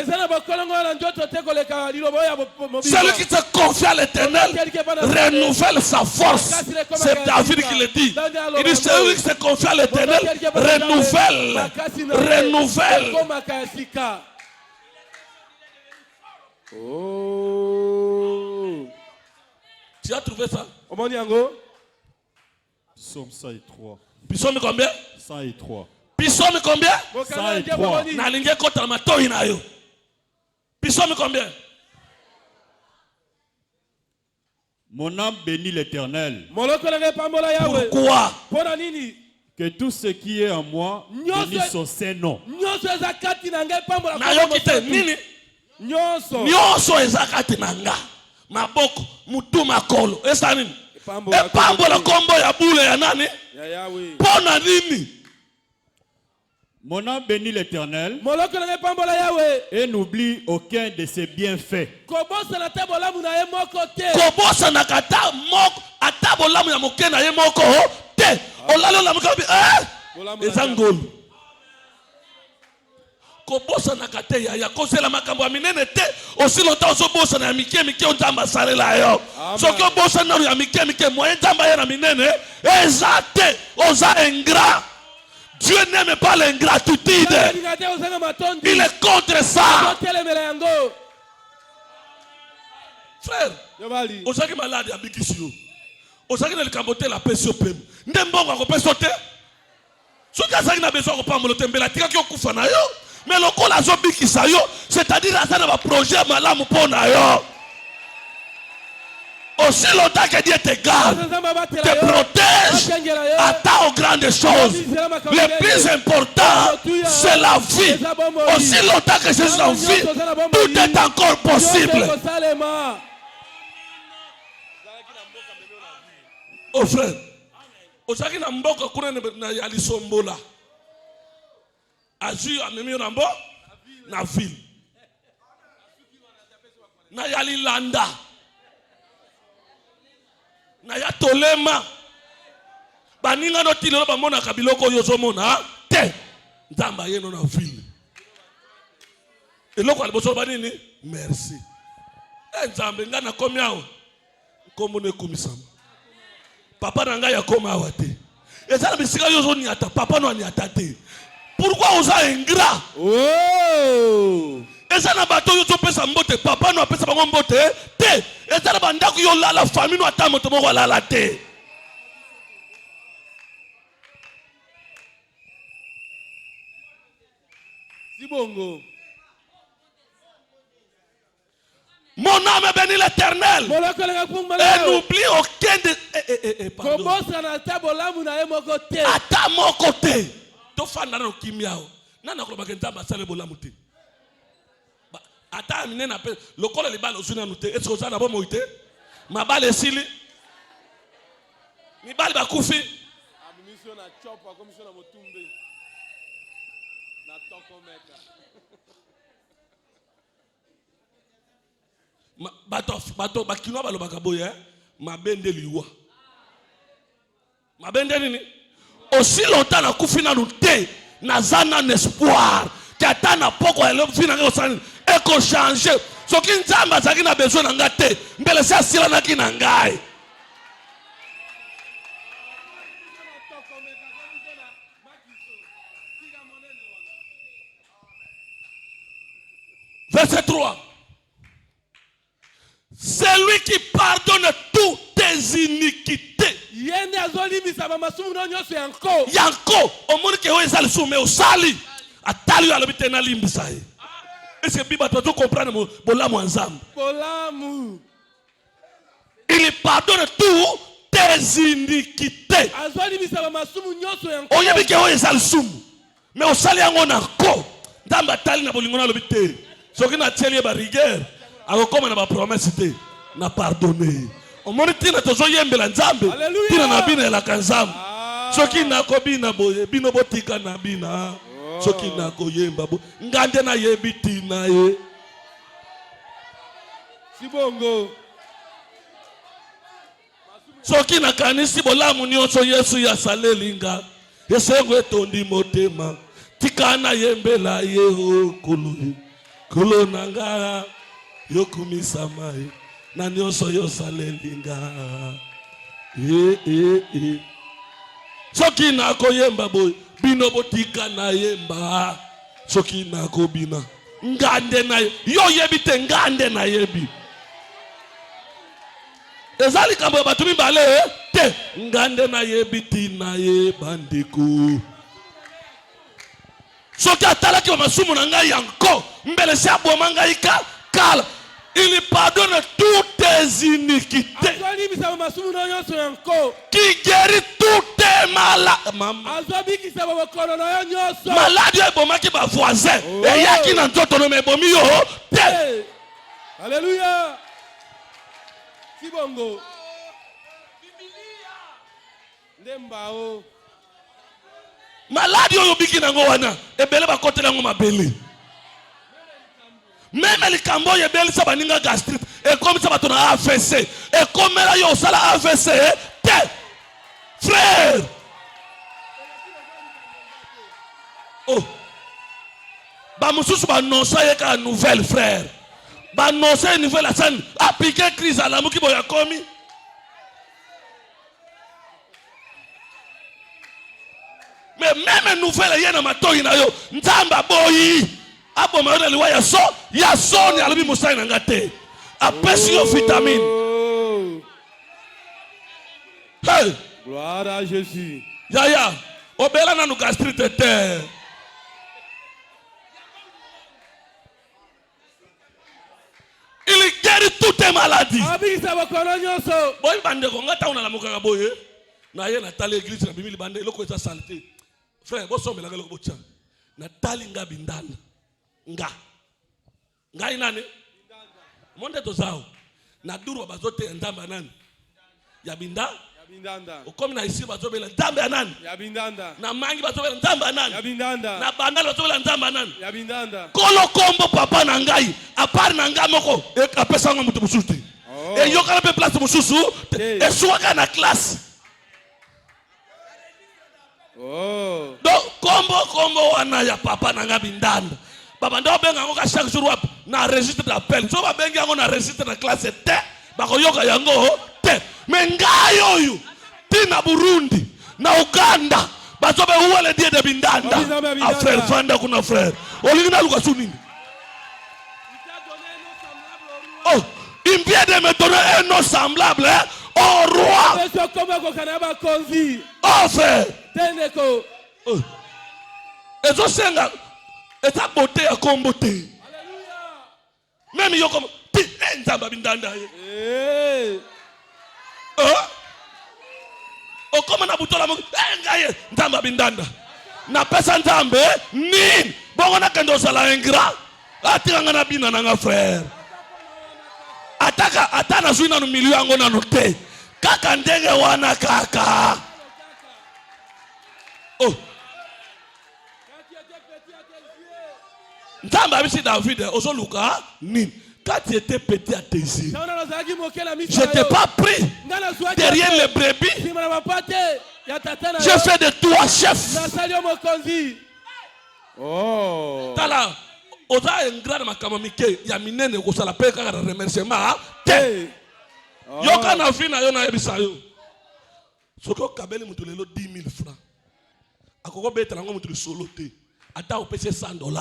Celui qui se confie à l'Éternel renouvelle sa force. C'est David qui le dit. Il dit celui qui se confie à l'Éternel renouvelle. Oh. Tu as trouvé ça? Psaume 103. Psaume combien? 103. Psaume combien? 103. Psaume combien? Mon âme bénit l'Éternel. Pourquoi? Que tout ce qui est en moi bénisse son Saint-Nom. Nyonso ezakati nanga. Maboko, mutu makolo. Esa nini? Epambola kombo ya bule ya nani? Pona nini? Mon âme bénit l'Éternel et n'oublie aucun de ses bienfaits. Kobosa nakata moko atabolamu ya moke na ye moko te. Olalo la mokabi ezangolo. Kobosa nakate ya kosela makambo ya minene te. Aussi longtemps oso bosa na mike onzamba salela yo. Soki bosa na ya mike moyen nzamba ya na minene ezate oza ingrat. Dieu n'aime pas l'ingratitude. Il est contre ça. Frère, osaki malade ya bikisio. Osaki na likambote la pesio pemu. Ndembongo akopeso te. Soki azaki na besoin kopambola tembela tika ki okufa na yo. Mais lokola zo bikisa yo, c'est-à-dire aza na ba projet malamu pona yo. Aussi longtemps que Dieu te garde, te protège, attend aux grandes choses. Le plus important, c'est la vie. Aussi longtemps que Jésus est en vie, tout est encore possible. Oh frère, osaki na mboka kuna na yalisombola. Azu amemi na mbo na ville. Na yalilanda. Na ya tolema baninga no tilo ba mona kabiloko yozo mona te nzamba yeno na ville eloko aliboso banini merci nzambe ngana komi awo komo ne komisama papa na ngai akoma awa te ezala bisika yozo ni ata papa no ni ata te pourquoi oza ingrat oh ezana bato yo topesa mbote papa no apesa bango mbote te ezana bandako yo la famille no ata moto moko la te Sibongo mon ton âme bénit l'Éternel. Et n'oublie aucun de... Pardon. Ata mon côté. Tofanda no kimiao. Nana ko bakenta basale bolamu te. Ata amine na pe lokola le balo suna nute. Est-ce que ça na bomo ite? Ma bale sili. Mi bale bakufi. Amnisio na chopa komisio na motumbe. Na tokomeka. Bato bakino balobaka boye ma bende liwa. Ma bende nini? Aussi longtemps na kufina nute nazana espoir. Kata na poko ele fina ko san e ko changer. So ki nzamba zaki na besoin na ngate. Mbele sa sila na ki na ngai. Verset 3. C'est lui qui pardonne toutes tes iniquités. Yanko, au monde qui est sali soume au sali, a tali à l'habiter na limbisaï. Est-ce que Bible doit comprendre mon bolamu ensemble? Il pardonne toutes tes iniquités. O yebi ke o sali soume, mais au sali yango na ko. Damba tali na bolingo na l'habiter. Soki na tieli ba rigueur, akokoma na ba promesse te, na pardonner. Omoni tina tozo yembela nzambe tina na bina la kanzambe soki na ko bina boye bino botika na bina soki na ko yemba bo ngande na yebi tina ye sibongo soki na kanisi bolamu nyonso Yesu ya salelinga yesengo etondi motema tika na yembela ye okulu kulo nanga yokumisa mai na nyonso yo salelinga soki na koyemba boy bino botika na yemba soki na ko bina ngande na yo yebi te ngande na yebi ezali kambo batumi bale te ngande na yebi tina ye bandeko soki atalaki masumu na ngai yanko mbele se aboma ngai kala. Il pardonne toutes tes iniquités. Qui guérit toutes tes maladies. Maladie est bon, qui va voisin. Et il y a qui n'a pas ton nom, mais bon, alléluia. Sibongo. Ndembao. Maladie est biki nango wana. Et belle ba kote nango mabele. Même les cambo ye belle sabaninga gastrite et comme ça va ton AVC et comme là yo sala AVC te frère oh ba mususu ba nonsa ye ka nouvelle frère ba nonsa nouvelle scène appliquer crise à l'amour qui boya komi mais même nouvelle ye na matoyi na yo nzamba boyi abo maona liwa ya so ni alibi musai na ngate apesi yo vitamine hey gloire à Jésus ya obela na nu gastrite te il guérit toutes tes maladies boy bande ko ngata una la mukaka boye na ye na tali église na bimili bande loko eza santé frère bo somela ngalo bo tcha na tali ngabi ndana nga inane monde tozao na duru bazote ndamba nani ya bindanda ukomi na isi bazobela ndamba ya nani ya bindanda na mangi bazobela ndamba nani ya bindanda na bandala bazobela ndamba nani ya bindanda kolo kombo papa na ngai apart na nga moko e kapesa ngo mutu mususu e yokala pe place mususu e suaka na classe oh donc kombo wana ya papa na nga bindanda baba ndo benga ngo ka chaque jour wap na registre d'appel so ba benga ngo na registre na classe te ba ko yoka yango te mengayo yu tina Burundi na Uganda ba so be uwele die de bindanda a frère fanda kuna frère olingina luka sunini oh il vient de me donner un nom semblable au roi oh frère teneko ezo senga et ta beauté à comboter. Même yo comme nzamba bindanda. Eh. O koma na butola mo ngaye nzamba bindanda. Na pesa nzambe nini? Bongo na kendo sala ingra. Atiranga na bina na nga frère. Ataka atana zuina no milieu yango na note. Kaka ndenge wana kaka. Oh. Nzamba abisi David ozoluka nini? Quand tu étais petit à tes yeux, je t'ai pas pris derrière les brebis. Je fais de toi chef. Oh. Tala, oza engra na makamamike ya minene ko sala pe kaka remerciement te. Yo kana fina yo na ebisa yo. Soko kabeli mutu lelo 10,000 francs. Akoko betala ngo mutu solo te. Ata opese $100.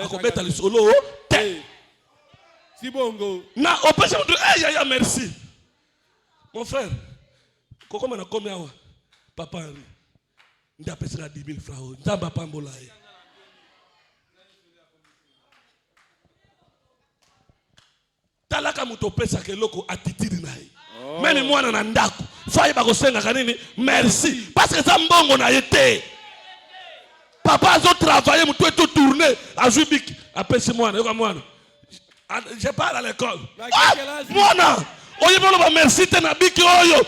Akobeta le solo te. Si bongo. Na opese mutu ya merci. Mon frère, koko mena combien wa? Papa Henri. Nda pese 10,000 francs. Nzamba pambola ye. Talaka muto pesa keloko attitude na ye. Même mwana na ndako. Faye ba kosenga kanini? Merci. Parce que ça mbongo na yete. Papa a travaillé, muto tout tourner. A jubik. Apesi mwana, yoka mwana. Je parle à l'école. Mwana. Oye bolo ba merci te na biki oyo.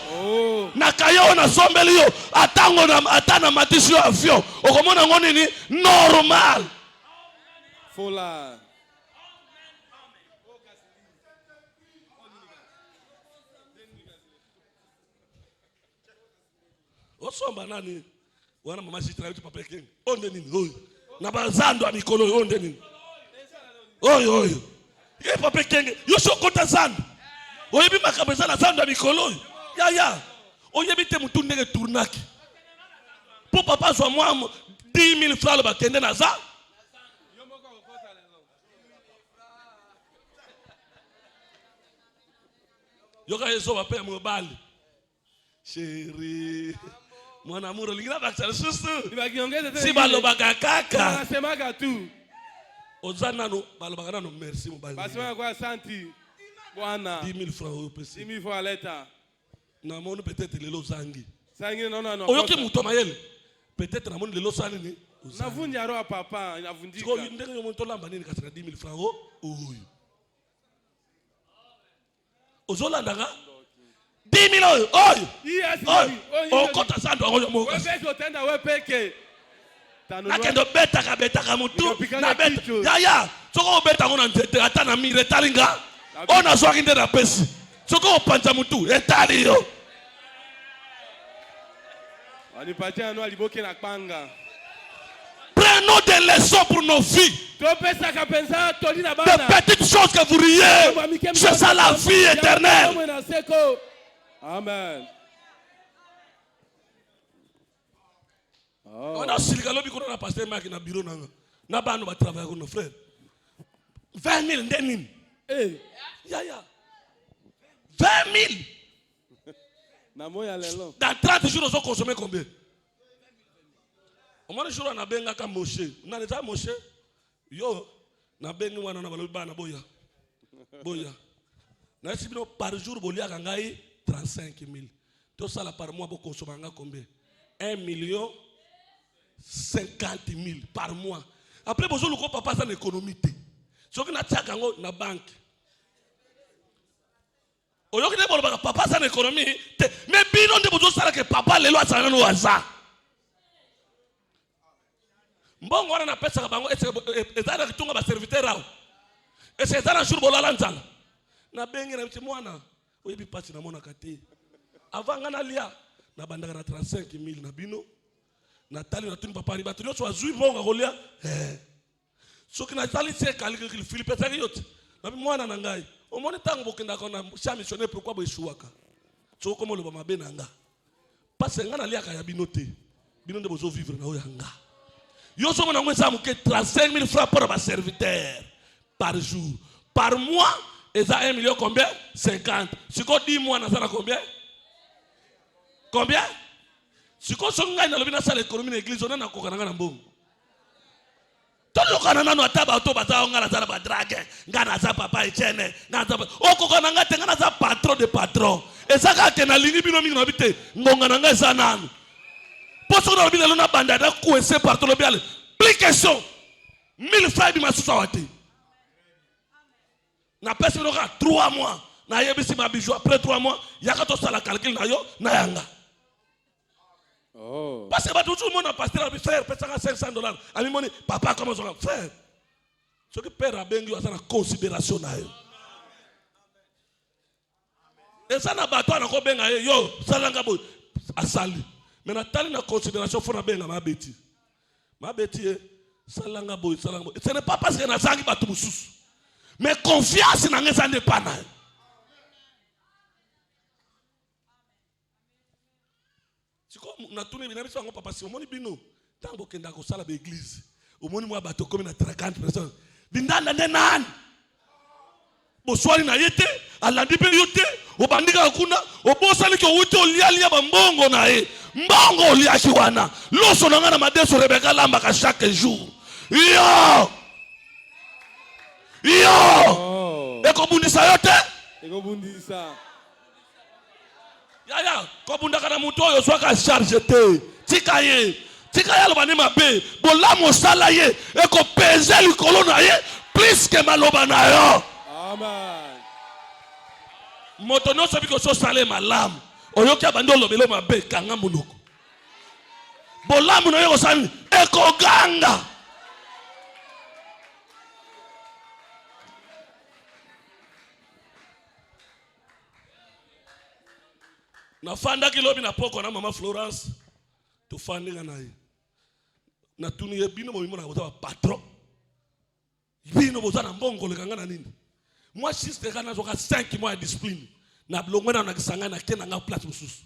Na kayo na sombeli yo. Atango na atana matisi yo afio. Okomona ngoni ni normal. Fola. Osomba nani? Wana mama sitra yote papa kengi. Onde nini? Oyo. Na bazando a mikolo onde nini? Oyo. Ye papa kengi. Yo sokota zando. Oye bi makabeza na zando a mikolo. Ya. Oye bi te mutu ndenge tournaki. Po papa zo moi 10,000 francs ba kende na za. Yo ka yeso ba pe mo bali. Chérie. Mon amour, l'ingénieur va faire ça. Si balobaka kaka. Nasemaga tu. Ozana no balobaka no merci mo bali. Basema kwa santi. Bwana. 10,000 francs au PC. 10,000 francs leta. Na moni peut-être lelo zangi. Sangi non. Oyoki muto mayele. Peut-être na moni lelo sani ni. Navunja roho papa, inavundika. Siko ndenge yo monto lamba nini kasaka 10,000 francs oyo. Ozolanda 10,000 oyo. Yes. Oh, kota sando oyo mo. Wewe utenda wewe peke. Nakendo betaka mutu na beta. Ya. Soko beta ngona nzete ata na mire talinga. Ona swaki ndena pesi. Soko opanja mutu etali yo. Wanipatia anu aliboke na kpanga. Prenons des leçons pour nos filles. De petites choses que vous riez. C'est ça la vie éternelle. Amen. On a aussi le qu'on a passé na bureau na banu ba travailler avec nos frères. 20,000 ndenini. Ya. 20,000. Dans 30 jours, on a consommé combien? On a jour na benga ka Moshe. Na leta Moshe. Yo, na benga wana na baloba na boya. Na sibino par jour bolia kangai 35,000. Tout ça là par mois pour consommer combien? 1,050,000 par mois. Après besoin le papa ça l'économie. Ce qui na tchaka ngo na banque. Oyoki ne bolo papa ça l'économie. Mais bino de besoin ça que papa lelo asana no waza. Mbongo wana na pesa kabango ezala kitunga ba serviteur rao. Ezala jour bolala nzala. Na bengi na mti mwana oyebi pasi na mona kati. Avanga na lia na bandaka na 35,000 na bino. Na tali na tuni papa riba tuni so azui bonga kolia. Soki na tali se calcul Philippe Zariot. Na mwana na ngai. Omoni tango bokenda kona cha missionnaire pourquoi bo eshuaka. So komo lo ba mabena nga. Parce nga na lia ka ya bino te. Bino de bozo vivre na oyanga. Yo sommes dans 35,000 francs pour un serviteur par jour. Par mois, ils ont 1 million combien? 50. Si vous 10 mois, vous avez combien? Combien? Si vous avez une salle économique de l'église, on a un bon. Todo kanana no ataba to bata ngana za ba drage, ngana za papa Etienne, ngana za oko kananga te ngana za patron de patron. Ezaka ke na lingi bino mingi no bite, ngonga nanga za nanu. Poso na bino na banda da coincé par to biale. Plus question. 1000 francs bi masusa wati. Na pesa no ka 3 mois. Na yebisi ma bijou après 3 mois, yaka to sala calcul na yo na yanga. Oh. Parce que tout le monde a pasteur a faire $500. Ami moni papa comment ça faire? Ce que père a bengi a na considération na yo. Et ça na bato na ko benga yo salanga bo asali. Mais na tali na considération faut na benga ma beti. Ma beti salanga bo salanga bo. Ce n'est pas parce que na sangi bato mususu. Mais confiance na ngeza ndepana. Na tourné bina biso ngo papa si omoni bino tango kenda ko sala be église omoni mwa bato comme na 50 personnes bindanda ndenani boswali na yete alandi pe yote obandika kuna obosali ko wuti olialia ba mbongo na ye mbongo oliaki wana loso na ngana madeso Rebeka lamba ka chaque jour yo eko bundisa yote Eko bundisa. Ya, kobunda kana muto yo swaka charge te. Tika ye lo banema be. Bola mosala ye e ko peze likolo na ye plus que maloba na yo. Amen. Moto no sabi ko so sale malam. Oyoki abando lobelo mabe kanga munoko. Bola mu na yo sami e ko ganga. Na fanda kilobi na poko na mama Florence to fandinga na ye na tuni ye bino mo mona boza patron bino boza na mbongo le kanga na nini moi sister kana zoka 5 mois de discipline na blongo na kisanga na kena nga place mususu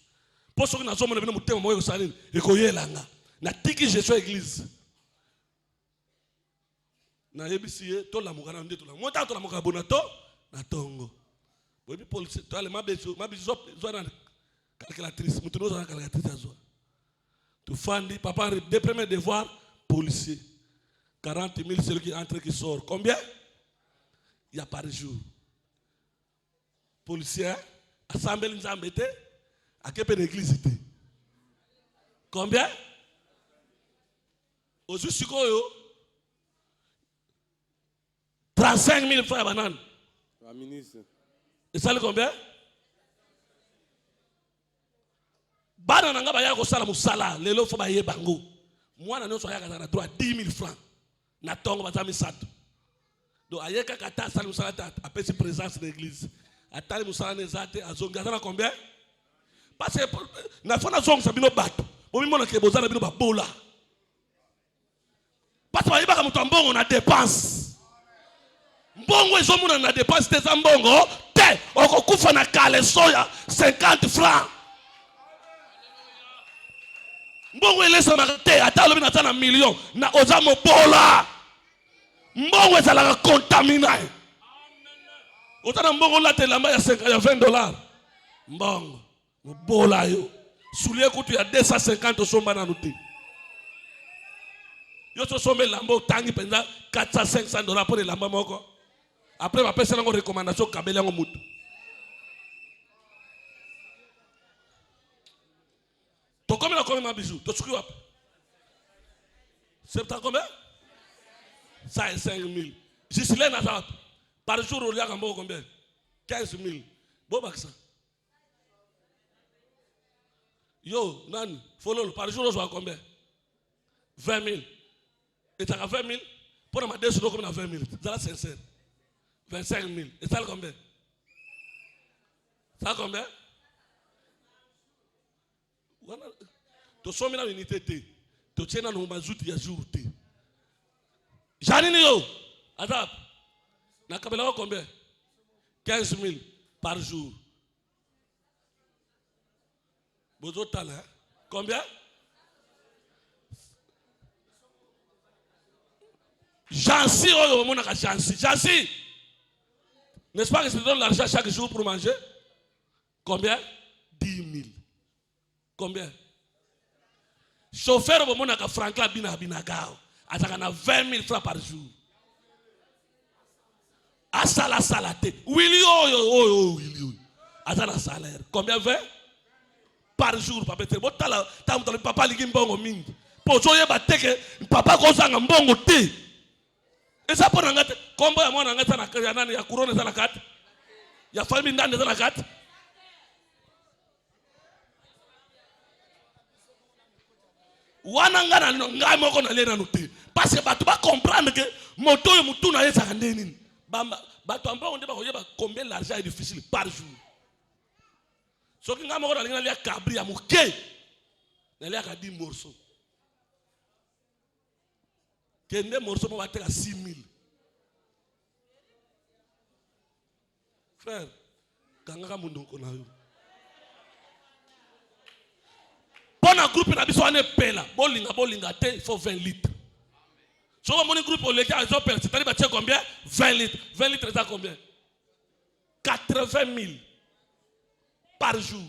poso na zomo na bino mutema moyo salini ekoyelanga na tiki Jésus église na yebisi to la mukana ndeto la mota to la mukana bonato na tongo bobi police to ale mabezo zo na calculatrice, nous avons calculatrice à soi. Tu fandi, papa, des premiers devoirs, policier. 40 000, celui qui entre, qui sort. Combien? Il y a par jour. Policier, assemblée, nous avons été, à quelle peu d'église? Combien? Au juste, 35 000 francs à banane. Et ça, le combien? Bana nanga baya ko sala musala lelo fo baye bango mwana nyoso ayaka na 10 000 francs na tongo bazami sato do ayeka kata sala musala ta apesi présence de l'église atali musala nezate azonga na combien parce que na fona zonga sabino bato bomi mona ke bozana bino babola parce que bayeba ka muto mbongo na dépense mbongo ezomuna na dépense te za mbongo te okokufa na kale soya 50 francs. Mbongo elesa makate ata lobi na tana million na ozamo bola mbongo ezalaka contaminer otana mbongo la te lamba ya $20 mbongo bola yo soulier kutu ya 250 somba na nuti yo so sombe lambo tangi penza $400-500 pour lamba moko après va pesa ngo recommandation kabeli ngo mutu. To combien na combien ma bijou? To suki wap? C'est combien? 5 000. Gisley na ça. Par jour, on y a combien? 15 000. Bon baksa. Yo, nan, follow, par jour, on joue combien? 20 000. Et tu as 20 000? Pour ma décision, combien 20 000? C'est sincère. 25 000. Et ça combien? Ça combien? Tu sommes dans l'unité. Tu tiens dans le mazout ya jour. Janine yo. Adap. Na kabela combien? 15 000 par jour. Bozo talent. Combien? Jansi oyo mona ka Jansi. Jansi. N'est-ce pas que je te donne l'argent chaque jour pour manger? Combien? 10 000. Combien? Chauffeur au moment que Franklin Binagao. azaka 20 000 francs par jour. Asala salate. Willy Willy. Azana salaire. Combien 20 par jour, papa. Papa ligi mbongo mingi. Pozo ye bateke papa kozanga mbongo te. Esa pona ngate kombo ya mwana ngata na nani ya kurone sana kati. Ya famille ndani sana kati. Wana ngana ngai moko na lena nuti. Parce que batu ba comprendre que moto yo mutu na yesa ndeni. Bamba batu ambao ndeba koyeba combien l'argent est difficile par jour. So ki ngamo ko na lia kabri ya muke. Na lia ka 10 morceaux. Kende morceau mo bateka 6 000. Frère, kanga mundu ko na yo. Pona groupe na biso ane pela, bolinga te, il faut 20 litres. So mon groupe le gars ils ont perdu, c'est-à-dire bah combien 20 litres. 20 litres ça combien 80 000 par jour.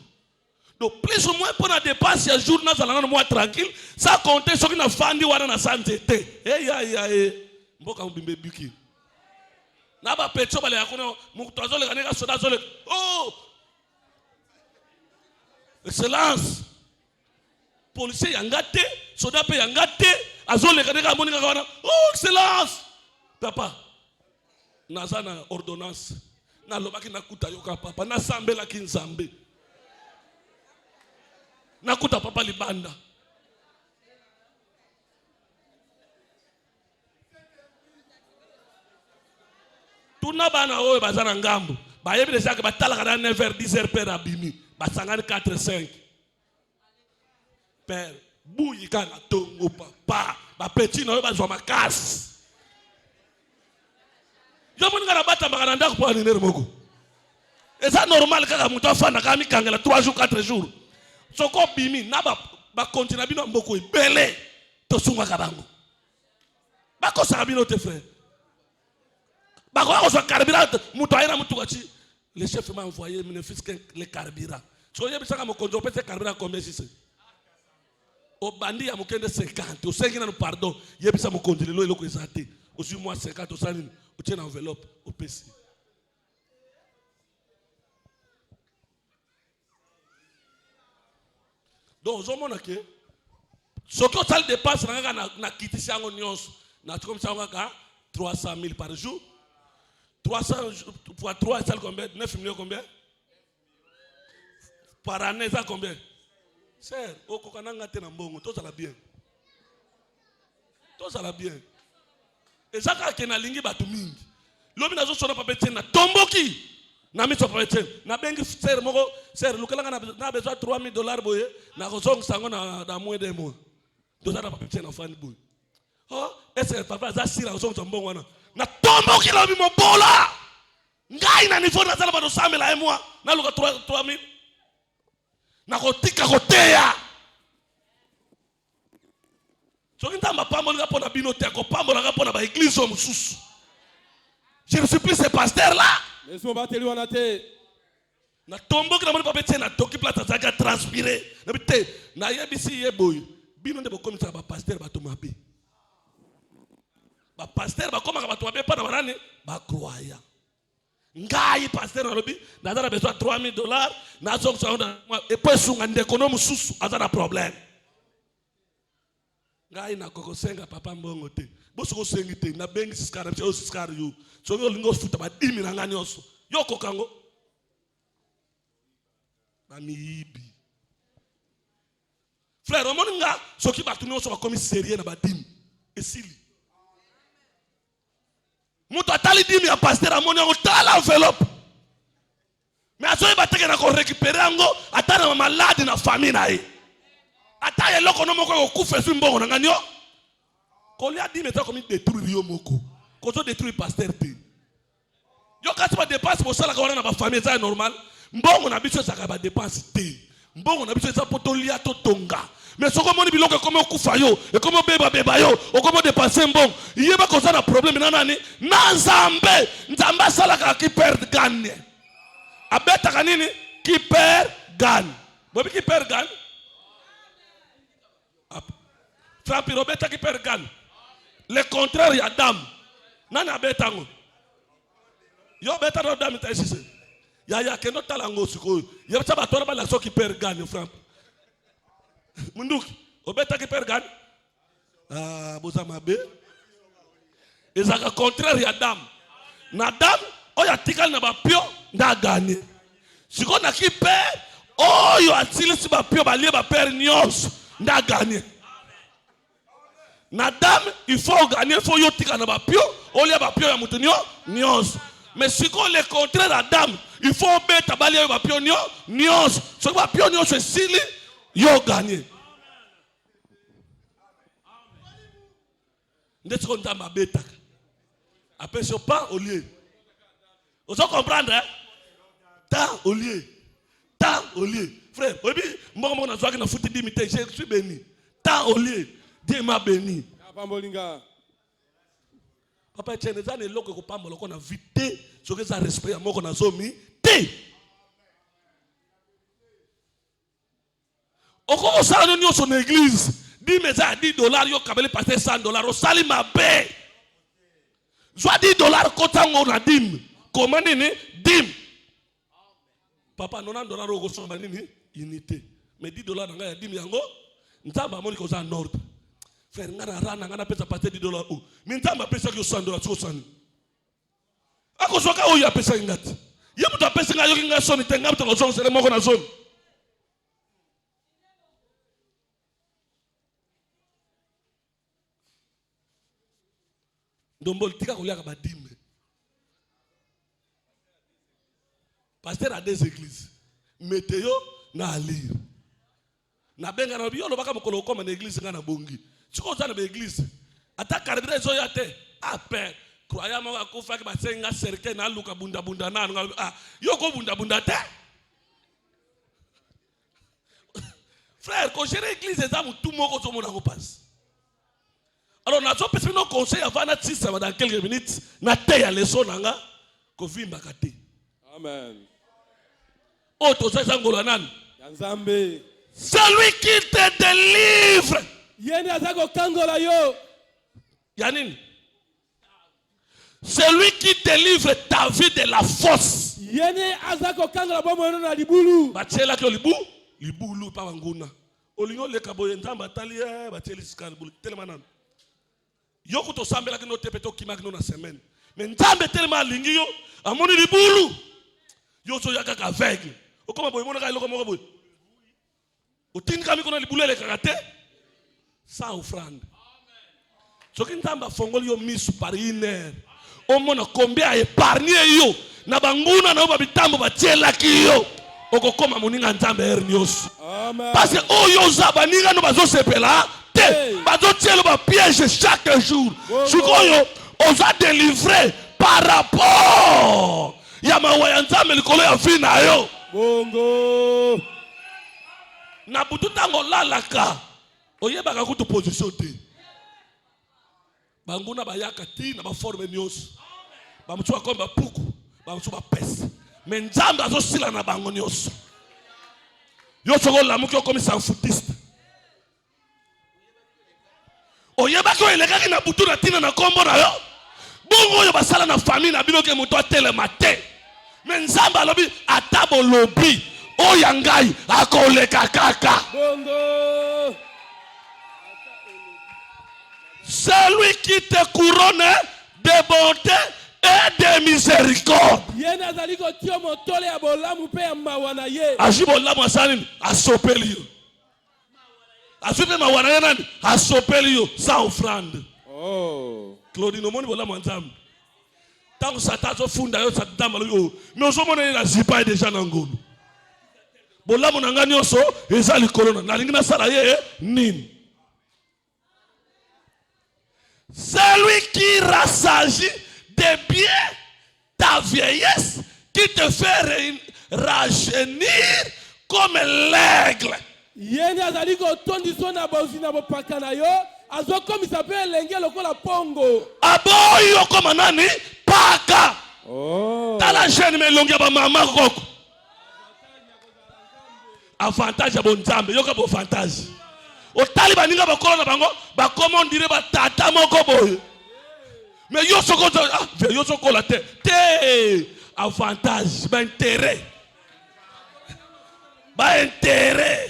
Donc plus ou moins pour la dépense un jour dans un mois tranquille, ça compter ce qui n'a fandi wana na santé. Eh mboka mbimbe buki. Na ba petso bale yakuna mukutazo le kaneka soda zole. Oh! Excellence. Policier yangate, soda pe yangate, azole kaneka monika kawana. Oh, excellence. Papa. Nazana ordonnance. Na lobaki nakuta yoka papa, na sambela kinzambe. Nakuta papa libanda. Tuna bana oyo bazana ngambo. Ba yebi déjà que batala kana 9h 10h per abimi. Ba sangani 4 5. Père, bouyi kana tongo papa. Ba petit na oyo bazwa makasi. Yo moni kana bata makana ndako po aninere moko. Et ça normal kaka muto afana kami kangela 3 jours 4 jours. Soko bimi na ba continue bino mboko ibele to sunga kabango. Ba ko sa bino te frère. Ba ko so carburant muto aina mutu kachi. Le chef m'a envoyé mon fils le carburant. So yebi saka mo konjo pese carburant combien c'est? Au bandi ya mokende 50, au 5 na pardon, yebi sa mo konjo lo eloko ezate. Aussi moi 50 au sanini, au tien enveloppe au PC. Donc, je montre que ce que ça dépasse, na kitisi yango nyonso. Na comme ça, on a 300 000 par jour. 300 fois 3, ça combien? 9 millions combien? Par année, ça combien? Sœur, au kokananga te na mbongo, tout ça la bien. Tout ça la bien. Et ça, quand on a lingi batu mingi. L'homme n'a pas papa tena tomboki. Na miso pawetem na bengi ser moko ser lukalanga na besoin $3,000 boye na kozong sango na moins de mois doza na papier na fani boye oh est-ce que papa za sira kozong mbongo wana na tombo kilo bi mobola ngai na niveau na zala ba do samela e mois na luka 3,000 na kotika koteya so ngitamba pambo nga pona bino te ko pambo nga pona ba église o mususu. Je ne suis plus ce pasteur là. Laisse-moi battre lui en athée. Na tombo ki na moni papetier na toki plata zaka transpirer. Na bite na yebisi yeboy. Bino ndebo komisa ba pasteur ba tomabe. Ba pasteur ba koma ba tomabe pa na banane ba croyant. Ngai pasteur na lobi na zara besoin $3,000 na zongo sonda et puis sunga ndeko no mususu azana problème. Ngai na koko senga papa mbongo te. Boso ko sengi te na bengi siskara mse o siskara yo. So yo lingo futa ba 10 000 ngani oso. Yo kokango. Bamibi. Frère, on nga so ki ba tuni oso ba komi sérieux na ba 10 000. Esili. Muto atali 10 000 ya pasteur amoni ngo tala enveloppe. Mais aso ba teke na ko récupérer ngo atana ma malade na famille na ye. Ataye loko no moko ko kufa su mbongo na ngani yo. Ko li a dit mais ça comme détruire yo moko. Ko so détruire pasteur te. Yo kasi ba dépense pour ça la ka na ba famille ça normal. Mbongo na biso ça ka ba dépense te. Mbongo na biso ça poto lia to tonga. Mais so comme on biloko comme okufa yo et comme beba yo, o comme dépenser mbongo. Yeba ko ça na problème na nani? Na nzambe. Nzamba sala ka ki perd gagne. Abeta kanini? Qui perd gagne. Bobi qui perd gagne? Frappe Roberta qui perd gagne. contraire ya dame. Nani abetango. Yo beta no dame ta ici. Ya keno talango siko. Ya chaba tora ba la so qui perd gagne frère. Munduki, obeta qui perd gagne. Ah, boza mabe. Ezaka contraire ya dame. Na dame oya tikal na ba pio na gagner. Siko na ki perd oyo atili si ba pio ba lie ba perd nyos na gagner. Na dame, il faut gagner, il faut y tirer na bapio, au lieu bapio ya mutunyo, nyos. Mais si on le contraire la dame, il faut mettre bali ya bapio nyos. Ce bapio nyos c'est sili, yo gagner. N'est-ce qu'on t'a ma bêta? Après ce pas au lieu. Vous comprenez, hein? Tant au lieu. Tant au lieu. Frère, oui, moi on a joué dans foot d'imiter, je suis béni. Tant au lieu. Dieu m'a béni. Papa Etienne, ça n'est pas qu'on a vité, ce que ça respect à moi qu'on a zomi. Au cours de ça, nous sommes en église. 10 $, $10, yo kabele passer $100. Au sali ma paix. Soit $10, quand on a dim. Comment nini? Dim. Papa, $90 au son manini unité. Mais $10 dans la dim yango. Nzamba moni ko za en ordre. Frère, ngana rana ngana pesa passer $10 ou. Mais nzamba pesa ko $100 so sani. Ako soka o ya pesa ngati. Yebu to pesa ngayo kinga soni tenga to so sele moko na zone. Ndombo tika ko ya ka badime. Pasteur à des églises. Météo na lire. Na benga na biyo lo baka mokolo koma na église ngana bongi. Chiko za na église. Ata cardinal zo ya te. Ape. Croyant ma ko fa ke ba senga cercle na luka bunda bunda na yo ko bunda bunda te. Frère, quand j'ai l'église des âmes tout moko zo mona ko passe. Alors na zo pesi no conseil avant na tisa dans quelques minutes na te ya leçon nanga ko vimba kate. Amen. Oh to ça ngolo nan. Nzambe. Celui qui te délivre. Yene azako kangola yo. Yanine. Celui qui délivre ta vie de la force. Yene azako kangola bomo na libulu. Bachela ko libulu pa nguna. Olingo le kaboye ntamba tali bacheli skal bulu tellement nan. Yoko to sambela kino tepeto kimak no na semaine. Mais ntambe tellement lingi yo amoni libulu. Yo so yaka ka aveugle. Okoma boye mona ka iloko moko boye. Otini kami kona libulu le kakate. Sans offrande. Ce qui ntamba fongoli yo misu par une heure. O mona combien a épargné yo na banguna na babitambo batiela ki yo. Okokoma moninga ntambe hernios. Amen. Parce que oh yo za baninga no bazo sepela te. Bazo tielo ba piège chaque jour. Sikoyo oza délivré par rapport ya mawaya nzambe likolo ya fi na yo. Bongo. Na butu tango lalaka. Oyebaka kutu position te. Banguna bayaka ti na ba forme nyos. Ba mutwa komba puku, ba mutwa pesa. Mais nzambe azo sila na bango nyos. Yo soko la muki okomi san footiste. Oyebaka elekaki na butu na tina na kombo na yo. Bongo yo basala na famille na bino ke muto telema te. Mais nzambe alobi atabo lobi oyangai akoleka kaka. Bongo. Celui qui te couronne de bonté et de miséricorde. Yena zaliko tio motole ya bolamu pe ya mawana ye. Aji bolamu asani asopeli yo. Asupe mawana ye nani asopeli yo sans offrande. Oh. Claudine omoni bolamu nzambe. Tango satan zo funda yo satamba yo. Mais ozomona la zipa déjà nangolo. Bolamu nanga nyonso eza likolo na lingi na sala ye nini. Celui qui rassagit de bien ta vieillesse, qui te fait rajeunir comme l'aigle. Yene azaliko tondi sona bozi na bopaka na yo, azo komi sape lenge lokola pongo. Aboyo comme nani paka. Oh. Tala jeune me longia ba mama koko. Avantage ya bonzambe, yoka bo avantage. O taliba ninga bakolo na bango, ba comment dire ba tata moko boye. Mais yo soko la te avantage, ba intérêt. Ba intérêt.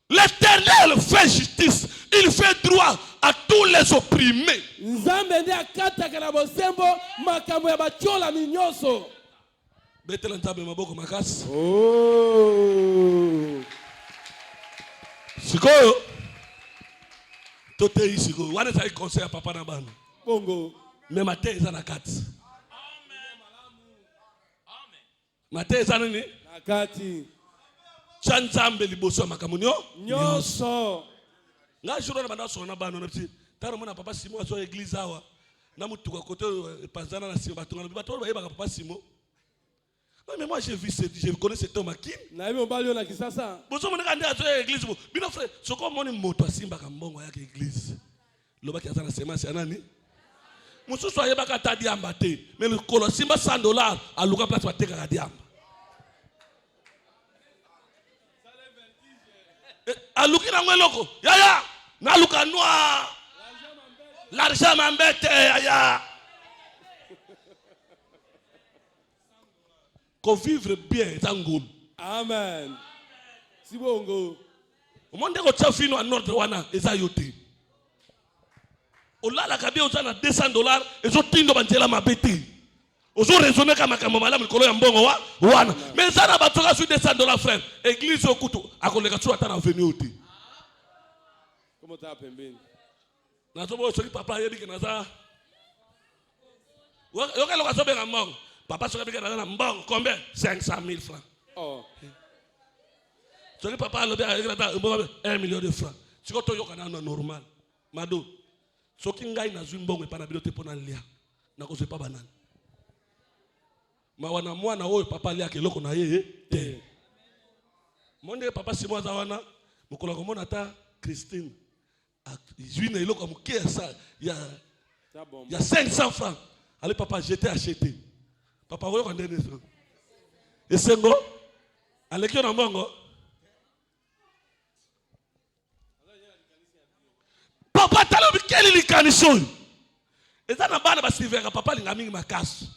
L'Éternel fait justice, il fait droit à tous les opprimés. Nzambe ndi akataka na bosembo makambo ya batyola minyoso. Betela nzambe maboko makasi. Oh. Sikoyo. Tote sikoyo. Wana sai conseil à papa na bana. Bongo. Mais matin eza na kati. Amen. Matin eza nini? Na kati. Chanzambe liboso makambo nyonso. Nga juro na banda so na bana na pti. Taro mona papa Simon azo église awa. Na mutuka kote panzana na Simon batonga na bato ba yeba papa Simon. Mais moi je connais cet homme qui. Na yebo balio na kisasa. Bozo mona kande azo église bo. Bino frère, soko moni moto asimba ka mbongo yake église. Loba ki azana semence ya nani? Mususu ayeba ka ta diamba te. Mais le kolo simba $100 aluka place ba teka ka diamba. Aluki na ngweloko. Yaya, na luka noa. L'argent m'embête, yaya. Qu'on vivre bien, Tangoul. Amen. Si bongo. Au monde de Tchafino à Nord Wana, Ezayote. Au la kabia aux $200, et zo tindo banjela mabeti. Ozo raisonner kama kamala mikolo ya mbongo wana. Mais ça na batoka sur $200 frère. Église au couteau, akoleka tu atana venir oti. Comment t'as pembeni? Na sobo soki papa yebi ke naza. Yoka loka sobe na mbongo. Papa soki ke naza na mbongo combien? 500,000 francs. Oh. Soki papa lobi ke naza mbongo 1 million de francs. Siko to yoka na normal. Mado. Soki ngai na zwi mbongo epa na bilote pona lia. Na ko pas banane. Ma wana mwana oyo papa lia ke loko na ye te. Monde papa Simon za wana mukola ko mona ta Christine. Juine iloko muke ça il y a 500 francs. Allez papa j'étais acheté. Papa oyo ko ndene so. Esengo alekio na mbongo. Papa talobi keli likanisho. Eza na bana ba silvera papa linga mingi makasi.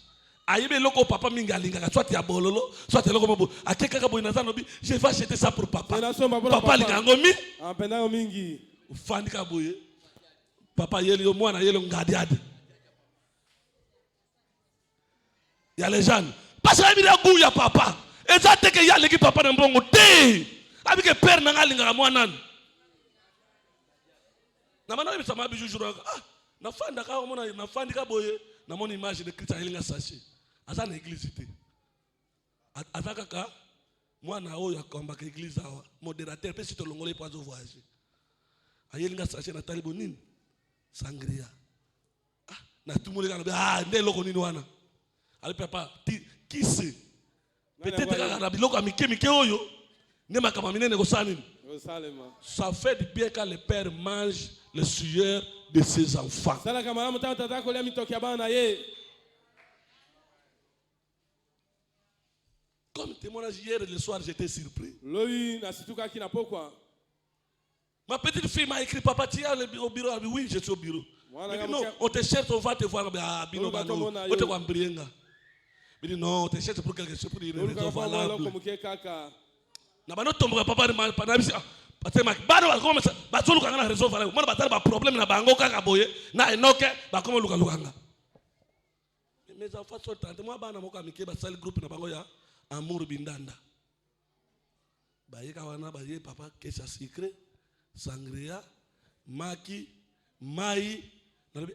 Ayebe loko papa mingi alinga soit ya bololo soit loko mobo akeka ka boina zanobi je vais acheter ça pour papa. Papa linga ngomi ampenda mingi. Ufandi ka boye. Papa yeli yo mwana yeli ngadiade. Ya les jeunes parce que abi ragu ya papa. Eza teke ya leki papa na mbongo te. Abi ke père na ngalinga mwana. Na mana bi sama bi jujuru na fanda ka mona na fandi ka boye na mon image de Christ alinga saché aza na église te azaka ka mwana oyo akomba ka église awa modérateur pe sito longole po azo voyager ayelinga saché na talibo nini sangria na tumule kana nde loko nini wana ali papa kise peut-être ka na biloko mike oyo ne makama minene ko sanini ça fait du bien quand le père mange le sueur de ses enfants. Comme témoignage hier le soir, j'étais surpris. Ma petite fille m'a écrit, papa, tu es au bureau? Oui, je suis au bureau. Mais non, on te cherche, on va te voir. On te voit en brienga. Il dit non, on te cherche pour quelque chose, pour une raison valable. Na bano tomboka papa na bisi patema bano bakoma batulu kanga raison valable mona batala ba problème na bango kaka boye na enoke bakoma luka lukanga mes enfants sont tante moi bana moko amike ba sali groupe na bango ya amour bindanda bayeka wana baye papa kesa secret sangria maki mai na bi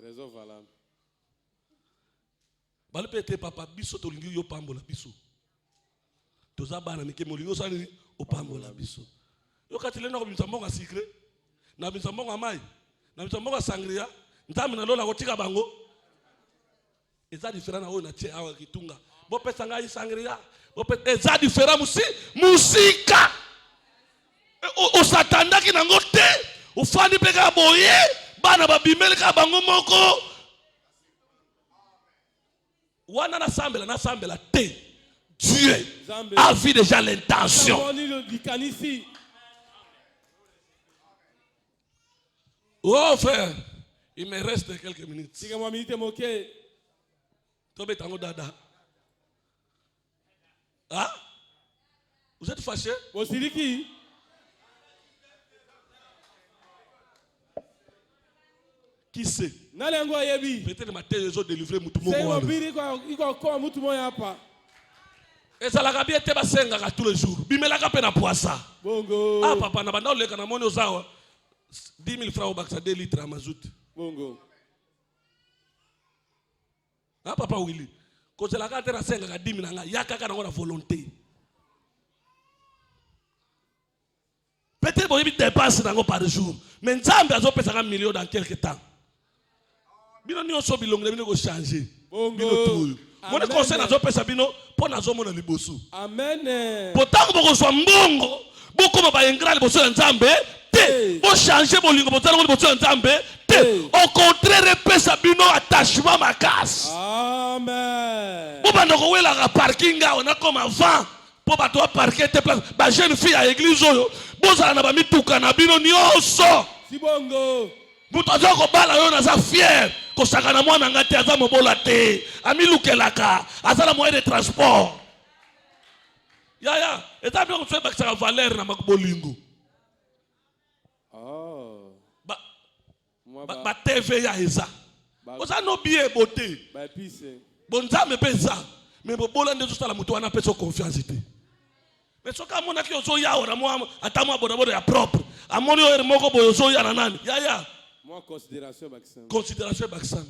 raison valable bale pete papa biso to lingi yo pambola biso toza bana mike molingo sani opambola biso yo katile na ko bimisa mbongo secret na bimisa mbongo amai na bimisa mbongo sangria nzambe na lola kotika bango eza différent na oyo na tie awa kitunga bo pesa ngai sangria bo pesa eza différent musika o satandaki nango te ufandi peka boye bana babimeli ka bango moko wana na sambela te. Dieu a vu déjà l'intention. Oh frère, il me reste quelques minutes. Tika mwa minute moke. Tobe tango dada. Ah? Vous êtes fâché? Bosiliki. Qui sait? Nale yango ayebi. Peut-être matin ils ont délivré mutumo C'est wana. wabiri kwa mutu moya hapa. ezalaka bien te basengaka tous les jours bimelaka mpe na poisa. Bongo. Ah papa na banda oleka na moni ozawa 10 000 francs obakisa 2 litres ya mazout. Bongo. Ah papa Willy kozelaka te nasengaka 10 000 na ngai ya kaka nango na volonté. Peut-être boyebi dépense nango par jour mais nzambe azopesaka million dans quelque temps. Bino nyonso bilongela bino kochanger. Bino tuyo. Mon conseil nazopesa bino po nazomona liboso. Amen. Potango bokozwa mbongo bokoma ba ingrat liboso ya nzambe te. Bo changer bolingo botala liboso ya nzambe te. Au contraire pesa bino attachement makasi. Amen. Bo bando ko wela ka parking awa na comme avant. Po bato a parquer te place ba jeune fille à église oyo bozala na ba mituka na bino nyonso. Si bongo. Mutu azoko bala yo naza fier kosaka na mwana ngati aza mobola te amilukelaka azala moyen de transport ya eta bien ko bakisa valeur na makobolingo ba TV ya eza oza no bien beauté ba pise bonzambe pesa mais bobola ndezo sala mutu wana pesa confiance te mais soka mona ki ozo ya ora mo atamo bodaboda ya propre amoni o moko boyo zo ya na nani ya moi considération Baksan. Considération Baksan.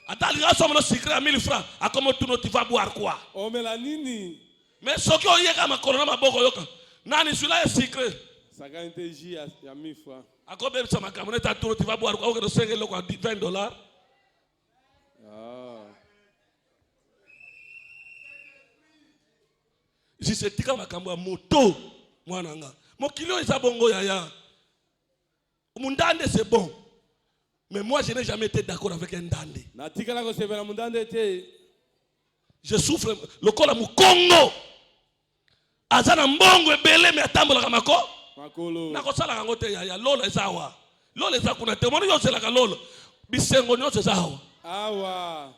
Attends, les gars sont le secret à 1000 francs. À comment tu vas boire quoi? Oh, mais la nini. Mais ce qui est comme un corona, ma boko yoka. Nani, celui-là est secret. Ça gagne tes J à 1000 francs. À combien ça m'a camonette à tout, tu vas boire quoi? Au 5 $20. Ah. Si c'est tika makambo moto, moi nanga. Mon kilo est à bongo yaya. Mundande c'est bon. Mais moi je n'ai jamais été d'accord avec un dande. Je souffre. Le col à mon Congo. Azana mbongo ebele me atambola kamako. Makolo. Na kosala kangote ya lola ezawa. Lola ezakuna te moni yo sela ka lola. Bisengo nyonso ezawa. Awa.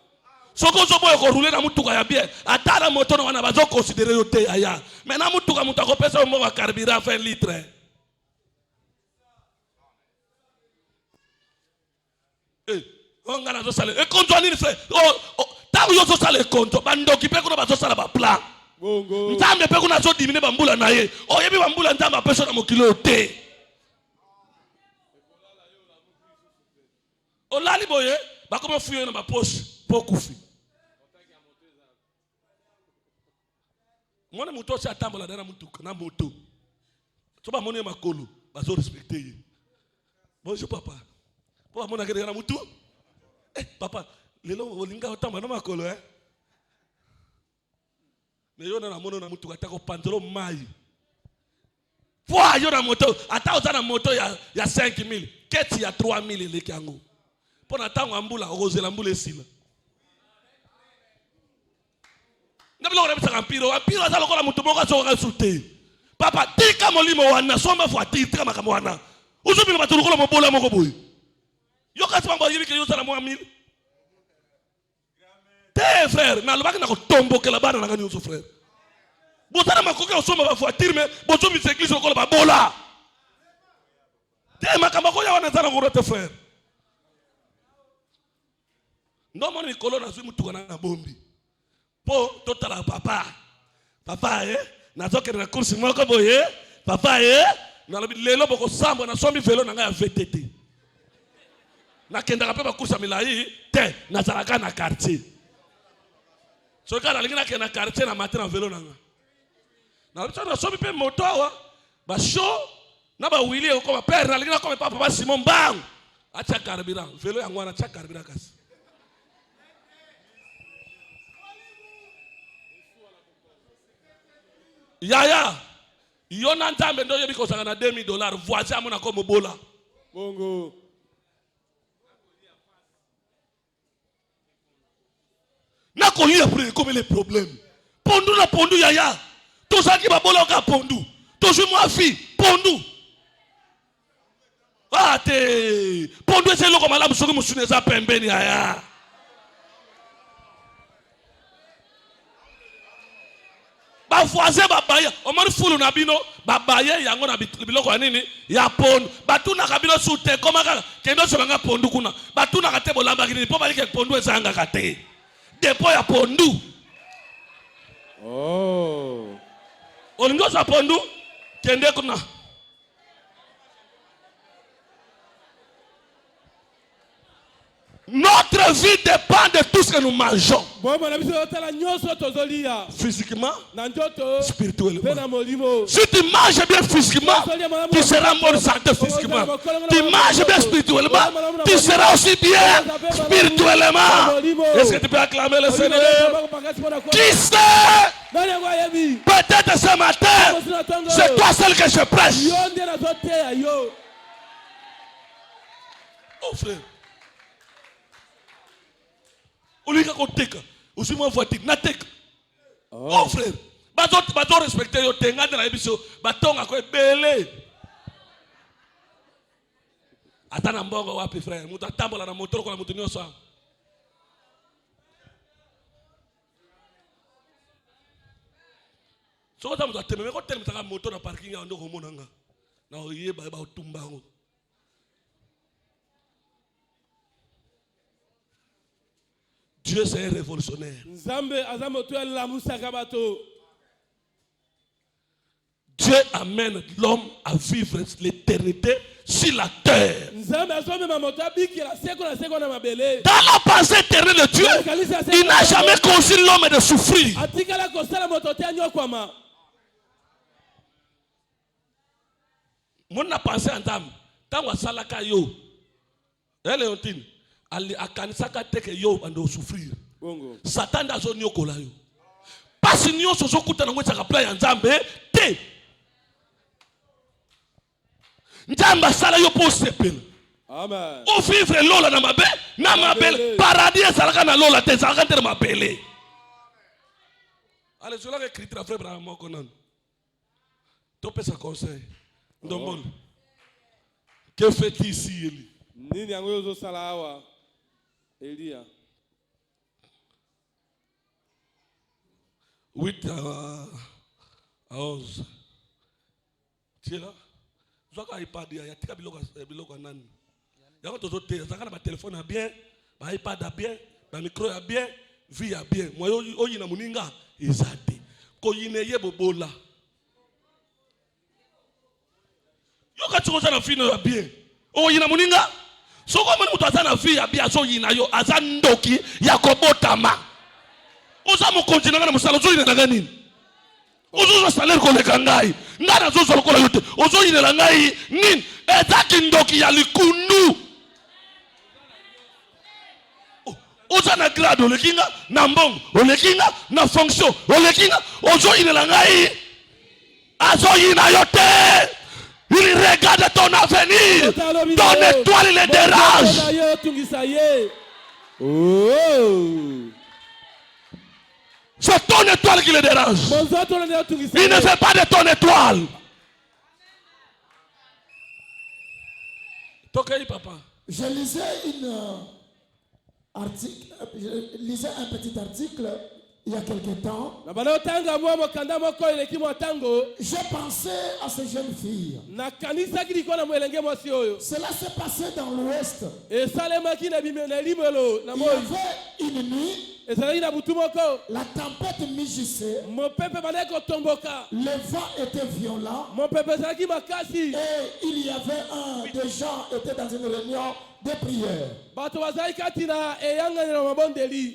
Soko zo boyo ko rouler na mutuka ya bien. Atala moto na wana bazo considérer yo te aya. Mais na mutuka mutu akopesa mo wa carburant 20 litres. On a la salle. Et quand on dit frère, tant yo so sale konto bando kipe ko ba so sala ba plan. Bongo. Nzambe pe ko na so dimine bambula na ye. O yebi bambula nzambe apeso na mokilo te. O lali boye ba ko fuyo na ba poche po kufi. Mona muto cha tambola na mutuka na moto. So ba mona makolo ba so respecter. Bonjour papa. Papa mona kere na mutu. Papa, lelo olinga otamba na makolo mais yo na mono na mutu katako panzolo mai. Fois yo na moto, ata ozana moto ya 5000, keti ya 3000 eleki yango. Pona tango ambula ozela ambula esila. Nabilo ko bisa kampiro, apiro azalo ko na mutu moko azoka sute. Papa, tika molimo wana somba fwa tika makamo wana. Uzubilo batulu ko mobola moko boy. Yo kasi mambo yibi ke yo sana mo 1000. Te frère, na lobaki na ko tomboke la bana na ngani yo frère. Botana makoke osoma ba voiture mais bozo mi église ko ba bola. Te makamba ko ya wana zana ko rote frère. Ndo mo ni kolona zwi mutuka na bombi. Po totala papa. Papa na zoke na course moko boye. Papa na lobi lelo boko sambo na sombi velo na nga VTT. Na kenda ka pe ba course milai te na zalaka na quartier. So kana lingina kena quartier na matin na velo na nga. Na lobi na sombi pe moto wa ba show na ba wili ko ba père na lingina ko papa ba Simon Bang. Acha carburant velo yango na acha carburant kasi. Yaya, yo na nzambe ndo yebi kozanga na $2000 voisin amona ko mobola. Bongo. Na ko lia après comme les problèmes. Pondu na pondu yaya. To saki ba bola ka pondu. To jwe moi fille pondu. Ah te. Pondu ese loko malamu soki musune za pembeni aya. Ba voisin ba baya, o mari fulu na bino, ba baya yango na biloko nini ya pondu. Batuna kabino sute komaka kendo sobanga pondu kuna. Batuna kate bolamba kini po bali ke pondu ezanga kate. Depo ya pondu. Oh. Olingo sa pondu kende kuna. Notre vie dépend de tout ce que nous mangeons. Physiquement, spirituellement. Si tu manges bien physiquement, tu seras en bonne santé physiquement. Tu manges bien spirituellement, tu seras aussi bien spirituellement. Est-ce que tu peux acclamer le Seigneur? Qui sait? Peut-être ce matin, c'est toi seul que je prêche. Oh frère. Olika koteka, usima voiture na teka. Oh frère, bato respecter yo tenga na biso, batonga ko ebele. Atana mbongo wapi frère, mutu atambola na motor ko na mutu nyoso. So ta mutu ateme ko tele mutaka motor na parking ya ndoko monanga. Na oyeba ba otumba ngo. Dieu c'est un révolutionnaire. Dieu amène l'homme à vivre l'éternité sur la terre. Dans la pensée éternelle de Dieu, il n'a jamais conçu l'homme de souffrir. Mon a pensé en dame, tant que salaka yo, elle est une. Ali akanisaka teke yo ando souffrir. Satan da zo nyokola yo. Pasi nyo so kuta na ngwetsa kapla ya Nzambe te. Nzamba sala yo po sepela. Amen. O vivre lola na mabele paradis salaka na lola te salaka te mabele. Allez, je l'ai écrit très frère na moko nan. Topé sa conseil. Ndombolo. Que fait ici Eli? Nini yango yo zo sala awa? Elia. 8 à 11. Tu es là? Je vois iPad, il y a des biloko nani. Il y a d'autres télé, ça a téléphone bien, iPad bien, micro bien, vie bien. Moi oyi na muninga ezate. Ko yineye bobola. Yo ka tsoza na fino bien. Oyi na muninga soko mani mutu aza na vie ya bia so yina yo aza ndoki ya kobotama. Oza mokonzi nanga na musala zo yina nanga nini? Ozo salaire koleka ngai. Ngana zo solo kola yote. Ozo yina ngai nini? Ezaki ndoki ya likundu. Oza na grade olekinga na mbongo, olekinga na fonction, olekinga ozo yina ngai. Azo yina yote. Il regarde ton avenir. Ton étoile le dérange. C'est ton étoile qui le dérange. Il ne fait pas de ton étoile. Papa. Je lisais un petit article il y a quelque temps. Je pensais à ces jeunes filles. Cela s'est passé dans l'Ouest. Il y avait une nuit. La tempête mugissait. Le vent était violent. Et il y avait des gens qui étaient dans une réunion de prière.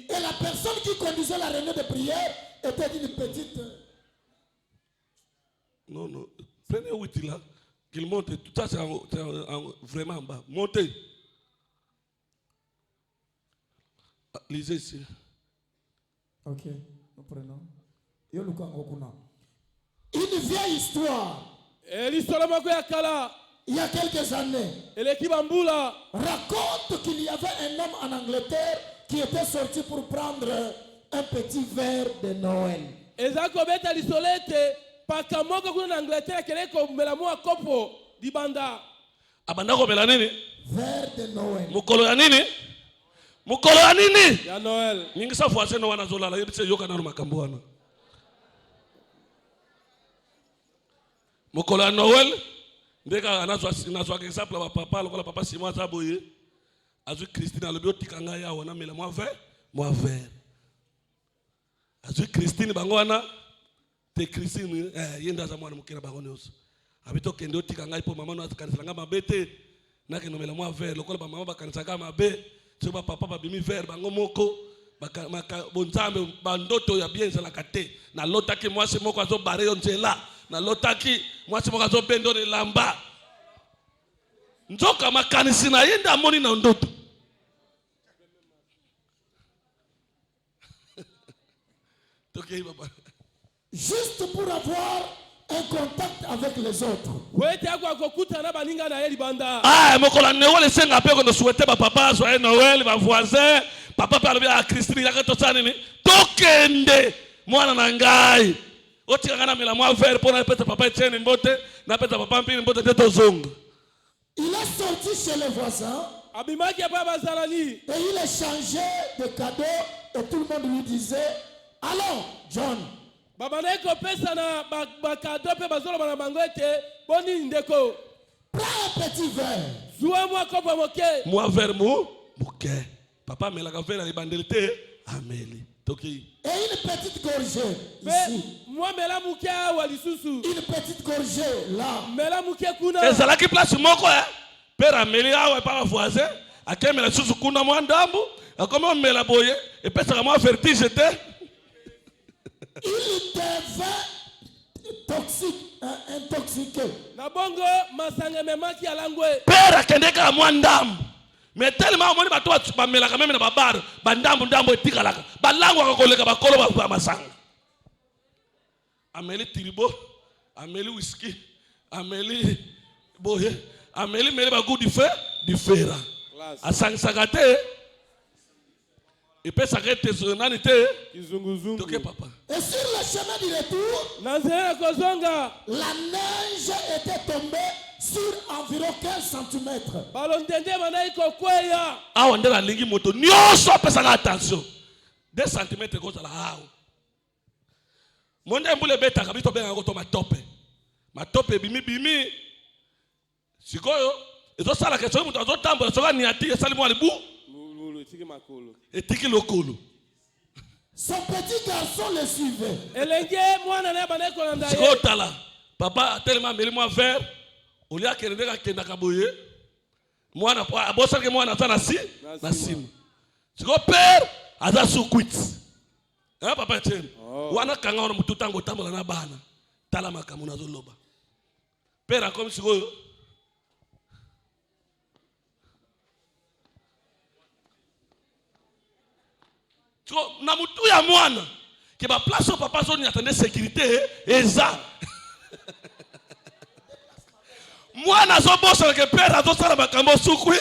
Et la personne qui conduisait la réunion de prière était une petite. Non. Prenez Ouiti là, qu'il monte. Tout ça, c'est vraiment en bas. Montez. Lisez ici. Ok, nous prenons. Une vieille histoire. Il y a quelques années, raconte qu'il y avait un homme en Angleterre qui était sorti pour prendre un petit verre de Noël. Abanda komela nini? Vers de Noël. Mukolo ya nini? Mukolo ya nini? Ya Noël. Ningi sa fuase no wana zola la yebise yoka na makambo wana. Mukolo ya Noël ndeka anazwa exemple ba papa lokola papa Simon azaboye. Azu Christine alobi otikanga ya wana mela moi vert. Azu Christine bango wana te Christine yenda za mwana mukira bango nyonso. Abito kende otikanga ipo mama no akanisa nga mabete na ke nomela moi vert lokola ba mama bakanisa nga mabe so ba papa ba bimi vert bango moko baka bonzambe bandoto ya bien la kate na lotaki mwasi moko azo bare yo nzela na lotaki mwasi moko azo bendo ne lamba nzoka makanisi na yenda moni na ndoto. Juste pour avoir un contact avec les autres. Ah, mokola Noël senga pe ko souhaiter ba papa joyeux Noël ba voisin, papa pa lobi a Christine ya to tsani ni. Tokende mwana na ngai. Otika na mela mwa vert pour na peta papa Etienne mbote, na peta papa Mpini mbote de tozonga. Il est sorti chez les voisins. Et il échangeait des cadeaux et tout le monde lui disait allons, John. Prends un petit verre. Moi verre mouke. Papa me la verre à libandelité. Amélie. Toki. Et une petite gorgée ici. Une petite gorgée là. Et ça là qui place moko hein. Père Amélie awa pas voisin. Akemela susu kuna mwandambu. Akoma mela boye et pesa moi vertige était. Il devait intoxiqué. Père akendeka mwandambu. Mais tellement moni bato bamela quand même na babar bandambu ndambo etikalaka. Balango akakoleka bakolo ba masanga. Amélie Tiribo, Amélie whisky, Amélie boye, Amélie mele ba goût du fer. Asang sagate. Et puis ça reste zonanité. Ok papa. Et sur le chemin du retour, la neige était tombée sur environ 15 cm. Ah on la lingi moto. Nyoso pesa attention. 2 cm comme ça là. Monde mbule beta kabito benga ko to matope. Matope bimi. Sikoyo, ezo sala ke so muto azo tambola so ni ati esali mo alibu. Son petit garçon le suivait. Papa tellement meli moi vert. Au lieu que ndeka kenda kaboye. Mwana pa abosa ke mwana sana na simu. Siko père aza sukwit. Hein papa Etienne. Wana kanga ona mutu tango tambola na bana. Tala makamu na zoloba. Père comme siko na mutu ya mwana ke ba place au papa zone attendait sécurité eza mwana zo bossa ke père azo sala makambo sukui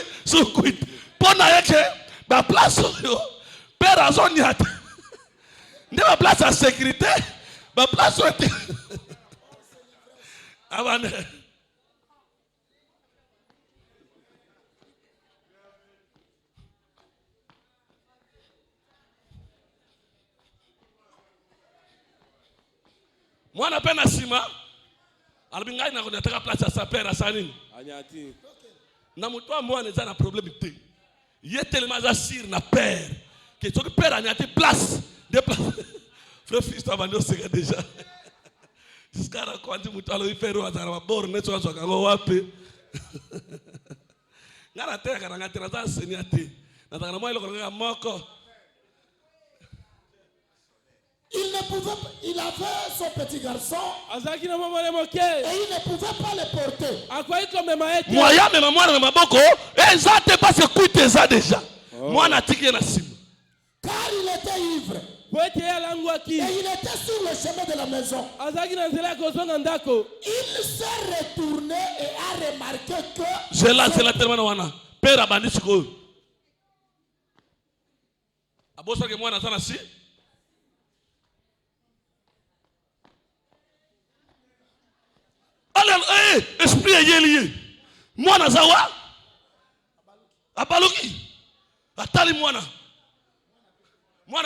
pona yake ba place yo père azo nyata nde ba place à sécurité ba place abane moi na peine asima albingai na konataka place à sa père à sa nini anyati na muto moi neza na problème té il est tellement assir na père que ton père anyati place de place frère fils abando seka déjà jusqu'à la quand muto alo ifero azara bor neto azo kango wapi ngana te kana ngatira za seniate na takana moi lokanga moko. Il avait son petit garçon et il ne pouvait pas le porter. Moya me maman na maboko ezate pas écoute ça déjà. Moi na tiki na sim. Car il était ivre. Et il était sur le chemin de la maison. Il s'est retourné et a remarqué que c'est là tellement wana père abandi siko. Abosa ke mwana sana si esprit est lié. Mwana zawa abaluki atali mwana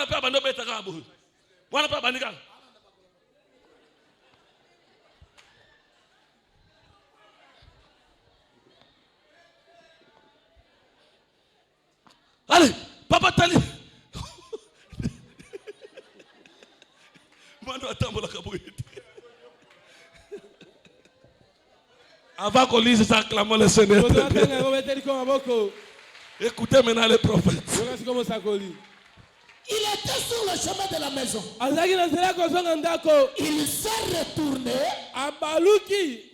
pe bando beta ka bu mwana pe bandika allez papa tali mwana atambola ka bu avant qu'on lise ça, acclamons le Seigneur. Écoutez maintenant les prophètes. Il était sur le chemin de la maison. Il s'est retourné et a remarqué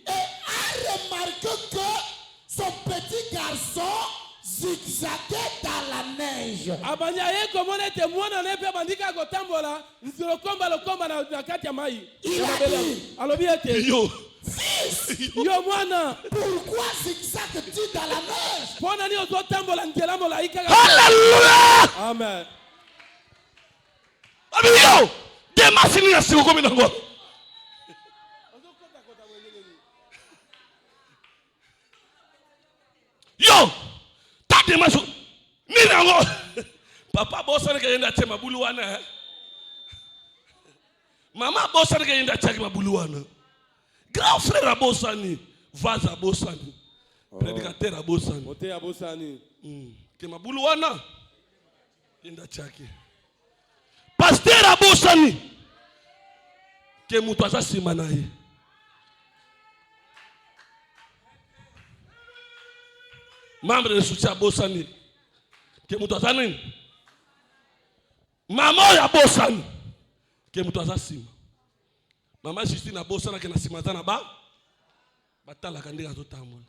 que son petit garçon zigzaguait dans la neige. Il a dit, fils, pourquoi zigzagues-tu dans la neige? Alléluia. Amen. Yo, démasini na siko komi nango. Yo, ta démasu ni nango. Papa bosana ke yenda chema bulu wana. Mama bosana ke yenda chema bulu wana. Grand frère abosani, vase abosani. Prédicateur abosani. Moté abosani. Ke mabulu wana yenda chaki. Pasteur abosani ke mutu aza sima na ye membre de soutien abosani ke mutu aza nini mama oyo abosani ke mutu aza sima mama Justine abosana ke na sima aza na batalaka ndenge azotambola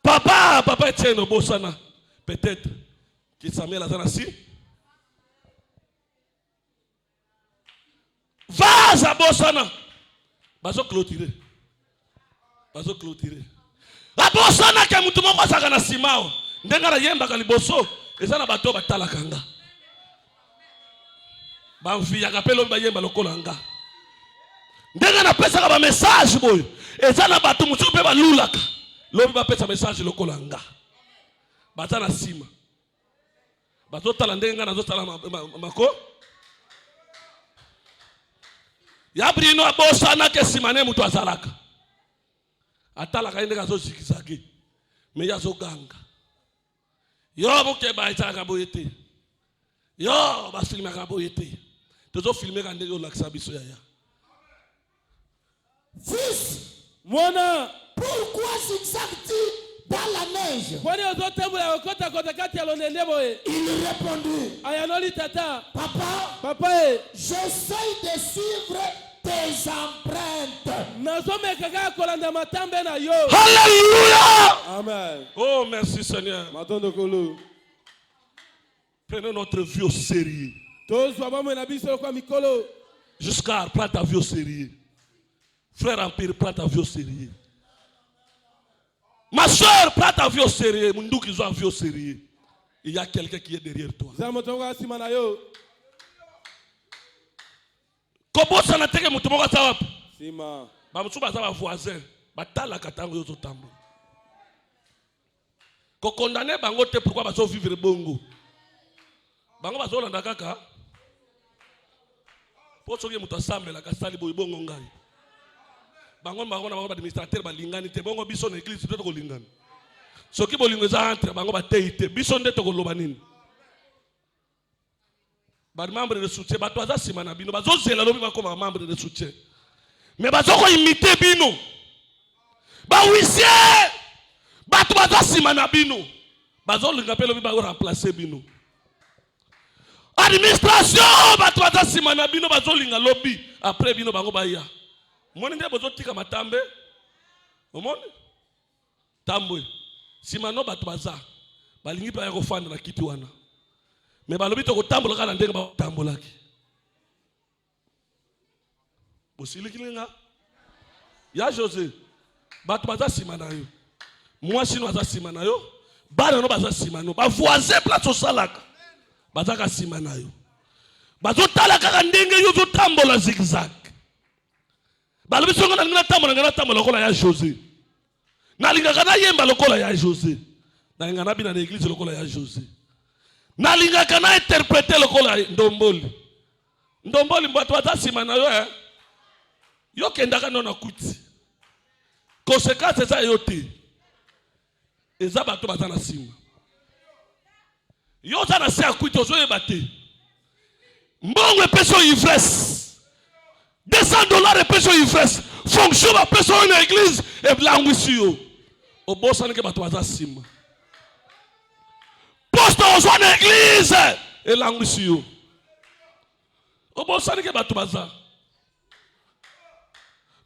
papa Etienne abosana peut-être que Samuel aza na si vase abosana bazo clôturer abosana ke mutu moko azaka na simao ndenga na yembaka liboso eza na bato batalaka nga bamviyaka mpe lobi bayemba lokola nga ndenga napesaka bamessage boyo eza na bato mosusu mpe balulaka lobi bapesa message lokola nga baza na nsima bazotala ndenge nga nazotala mako Yabrino abosana ke simane mutu azalaka. Atalaka inde kazo zigzage. Me yazo ganga. Yo buke ba itaka boyete. Yo ba filmer ka boyete. Tozo filmer ka ndenge olakisa biso yaya. Fils, mwana, pourquoi zigzagues-tu dans la neige? Il répondit, papa, j'essaye de suivre tes empreintes. Alléluia. Amen. Oh, merci Seigneur. Prenez notre vie au sérieux. Jusqu'à prendre ta vie au sérieux. Frère Empire, prends ta vie au sérieux. Ma soeur, prends ta vie au sérieux. Mon doux, ils ont la vie au sérieux. Il y a quelqu'un qui est derrière toi. Comment ça n'a été que mutu moko tawap? Sima. Ba mutu baza ba voisin, ba tala katango yo zotambo. Ko condamner bango te pourquoi bazo vivre bongo. Bango bazo landa kaka. Po soki mutu asambela ka sali boy bongo ngai. Bango na bango administrateur ba lingani te bongo biso na église to ko lingani. Soki bolingo za entre bango ba teite biso ndeto ko loba nini. Ba membre de soutien ba toza sima na bino bazo zela lobi ba koma membre de soutien. Mais bazo ko imiter bino. Ba huissier ba to bazo sima na bino. Bazo linga pe lobi ba remplacer bino. Administration ba to bazo sima na bino bazo linga lobi après bino bango ba ya. Moni nde bazo tika matambe. Omoni? Tambwe. Sima no ba to baza. Ba lingi pa ya ko fanda na kiti wana. Mais balobi to ko tambola kana ndenge ba tambolaki. Bosiliklinga. Ya José. Bato baza sima na yo. Mwasi no baza sima na yo. Bana no baza sima no. Ba voisin place au salaka. Baza ka sima na yo. Bazo talaka ka ndenge yo zo tambola zigzag. Balobi songa na ngina tambola kola ya José. Nalingaka na yemba lokola ya José. Nalingaka na bina na église lokola ya José. Nalingaka na interpréter lokola ya Ndomboli. Ndomboli mbato atasima na yo eh. Yo kendaka nona kuti. Conséquence ça yote. Eza bato batana sima. Yo za na se akuti ozo yebate. Mbongo peso ivresse. $200 et peso ivresse. Fonction va peso en église et langwisi yo. O bossa ne ke bato baza sima. Poste ozo en église et langwisi yo. O bossa ne ke bato baza.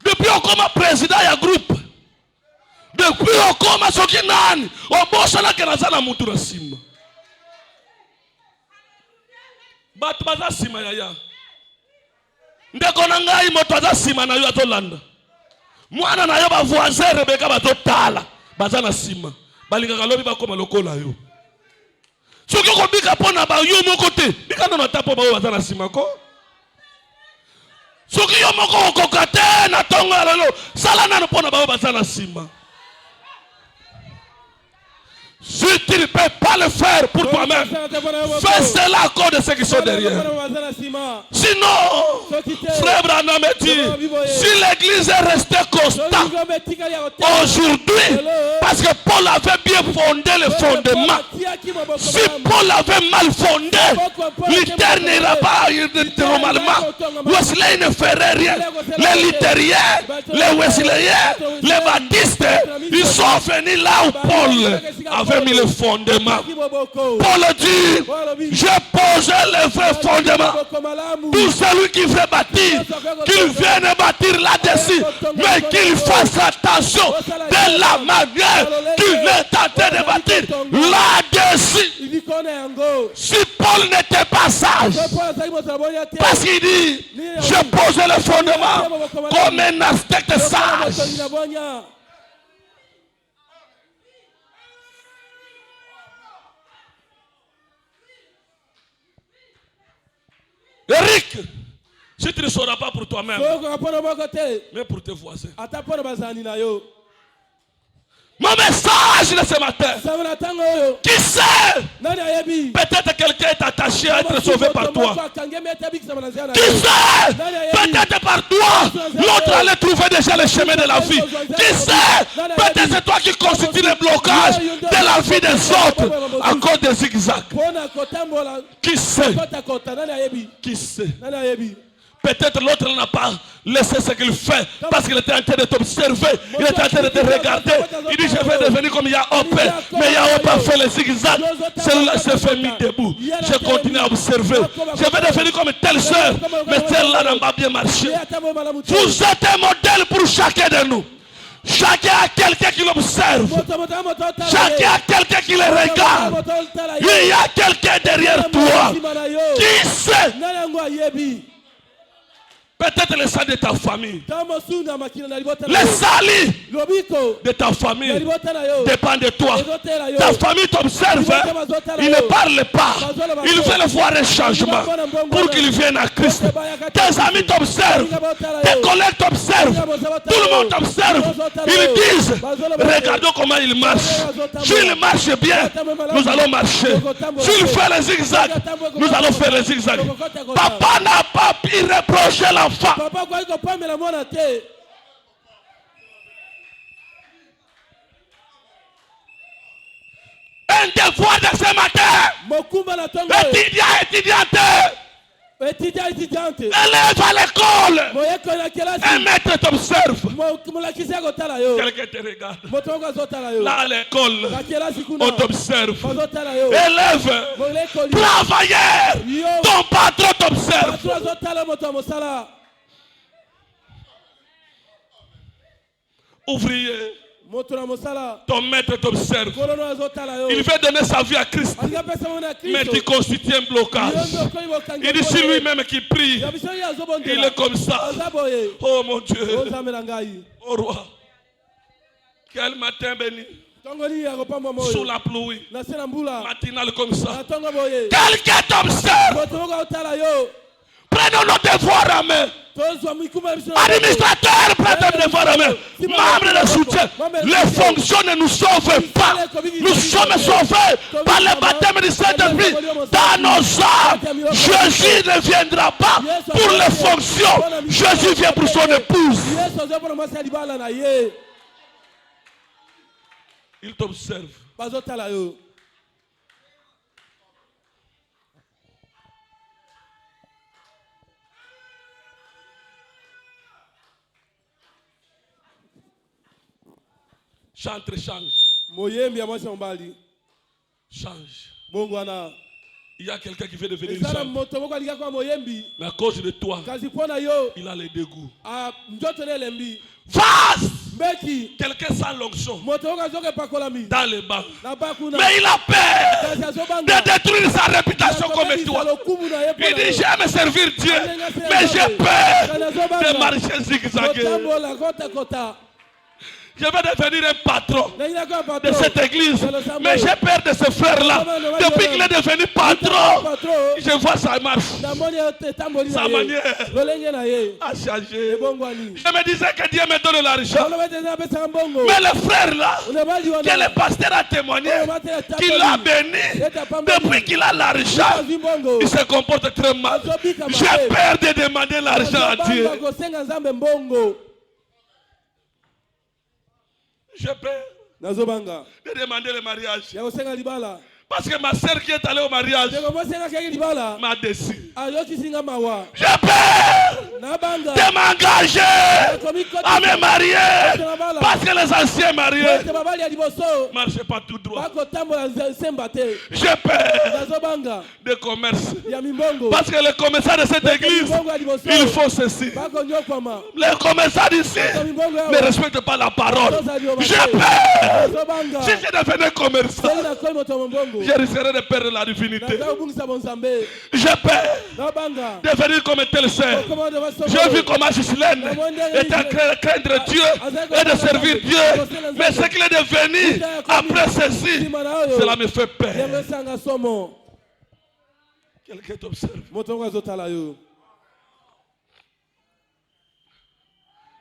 Depuis on comme président ya groupe. Depuis on comme soki nani. O bossa na ke nazana mutu na sima. Bato baza sima yaya. Ndeko na ngai moto aza sima na yo atolanda. Mwana na yo ba voisin Rebeka batotala. Baza na sima. Balingaka lobi bakoma lokola yo. Soki ko bika pona ba yo moko te. Bika na tapo ba yo baza na sima ko. Soki yo moko kokate na tongo lelo. Sala na pona ba yo baza na sima. Si tu ne peux pas le faire pour toi-même, fais cela à cause de ceux qui sont derrière. Sinon, frère Branham dit, si l'église est restée constante aujourd'hui, parce que Paul avait bien fondé le fondement, si Paul avait mal fondé, Luther n'ira pas normalement, Wesley ne ferait rien. Les luthériens, les wesleyens, les baptistes, ils sont venus là où Paul avait mis le fondement. Paul dit, j'ai posé le vrai fondement. Tout celui qui veut bâtir, qu'il vienne bâtir là-dessus, mais qu'il fasse attention de la manière qu'il est en train de bâtir là-dessus. Si Paul n'était pas sage, parce qu'il dit, j'ai posé le fondement comme un architecte sage. Eric, si tu ne sauras pas pour toi-même, mais pour tes voisins. Mon message de ce matin, qui sait, peut-être quelqu'un est attaché à être sauvé par toi. Qui sait, peut-être par toi, l'autre allait trouver déjà le chemin de la vie. Qui sait, peut-être c'est toi qui constitue le blocage de la vie des autres à cause des zigzags. Qui sait, qui sait. Peut-être l'autre n'a pas laissé ce qu'il fait parce qu'il était en train de t'observer, il était en train de te regarder. Il dit je vais devenir comme Yaop, mais Yaop a fait le zigzag. Celle-là s'est fait mis debout. Je continue à observer. Je vais devenir comme telle soeur, mais celle-là n'a pas bien marché. Vous êtes un modèle pour chacun de nous. Chacun a quelqu'un qui l'observe. Chacun a quelqu'un qui le regarde. Il y a quelqu'un derrière toi. Qui sait? Peut-être le sang de ta famille. Le salut de ta famille dépend de toi. Ta famille t'observe. Il ne parle pas. Il veut le voir un changement pour qu'il vienne à Christ. Tes amis t'observent. Tes collègues t'observent. Tout le monde t'observe. Ils disent, regardons comment il marche. S'il marche bien, nous allons marcher. S'il fait les zigzags, nous allons faire les zigzags. Papa n'a pas pu reprocher l'enfant. Un devoir de ce matin. Étudiante. Élève à l'école. Un maître t'observe. Quelqu'un te regarde. Là à l'école, on t'observe. Élève, travailleur, ton patron t'observe. Ouvrier, ton maître t'observe. Il veut donner sa vie à Christ, mais tu constitues un blocage. Il dit c'est lui-même qui prie. Il est comme ça. Oh mon Dieu. Oh roi. Quel matin béni. Sous la pluie matinale comme ça. Quelqu'un t'observe. prenons nos devoirs en main. Administrateurs, prenons nos devoirs en main. Membres de soutien, les fonctions ne nous sauvent pas. Nous sommes sauvés par le baptême du Saint-Esprit dans nos âmes. Jésus ne viendra pas pour les fonctions. Jésus vient pour son épouse. Il t'observe. Chantre, change. Change. Il y a quelqu'un qui veut devenir chantre. Mais à cause de toi, il a les dégoûts. Face! Quelqu'un sans l'onction dans les bancs. Mais il a peur de détruire sa réputation comme toi. Il dit j'aime servir Dieu, mais j'ai peur de marcher zigzaguer. Je vais devenir un patron de cette église. Mais j'ai peur de ce frère-là. Depuis qu'il est devenu patron, je vois sa marche. Sa manière a changé. Je me disais que Dieu me donne l'argent. Mais le frère-là, que le pasteur a témoigné, qu'il l'a béni, depuis qu'il a l'argent, il se comporte très mal. J'ai peur de demander l'argent à Dieu. J'ai peur de demander le mariage. Parce que ma soeur qui est allée au mariage m'a déçu. J'ai peur de m'engager à me marier. Parce que les anciens mariés ne marchaient pas tout droit. J'ai peur de commerce. Parce que les commerçants de cette église, ils font ceci. Les commerçants d'ici ne respectent pas la parole. J'ai peur. Si je devenais commerçant, je risquerais de perdre la divinité. J'ai peur de devenir comme tel sœur. J'ai vu comment Gislaine était en train de craindre Dieu et de servir Dieu. Mais ce qu'il est devenu après ceci, cela me fait peur. Quelqu'un t'observe.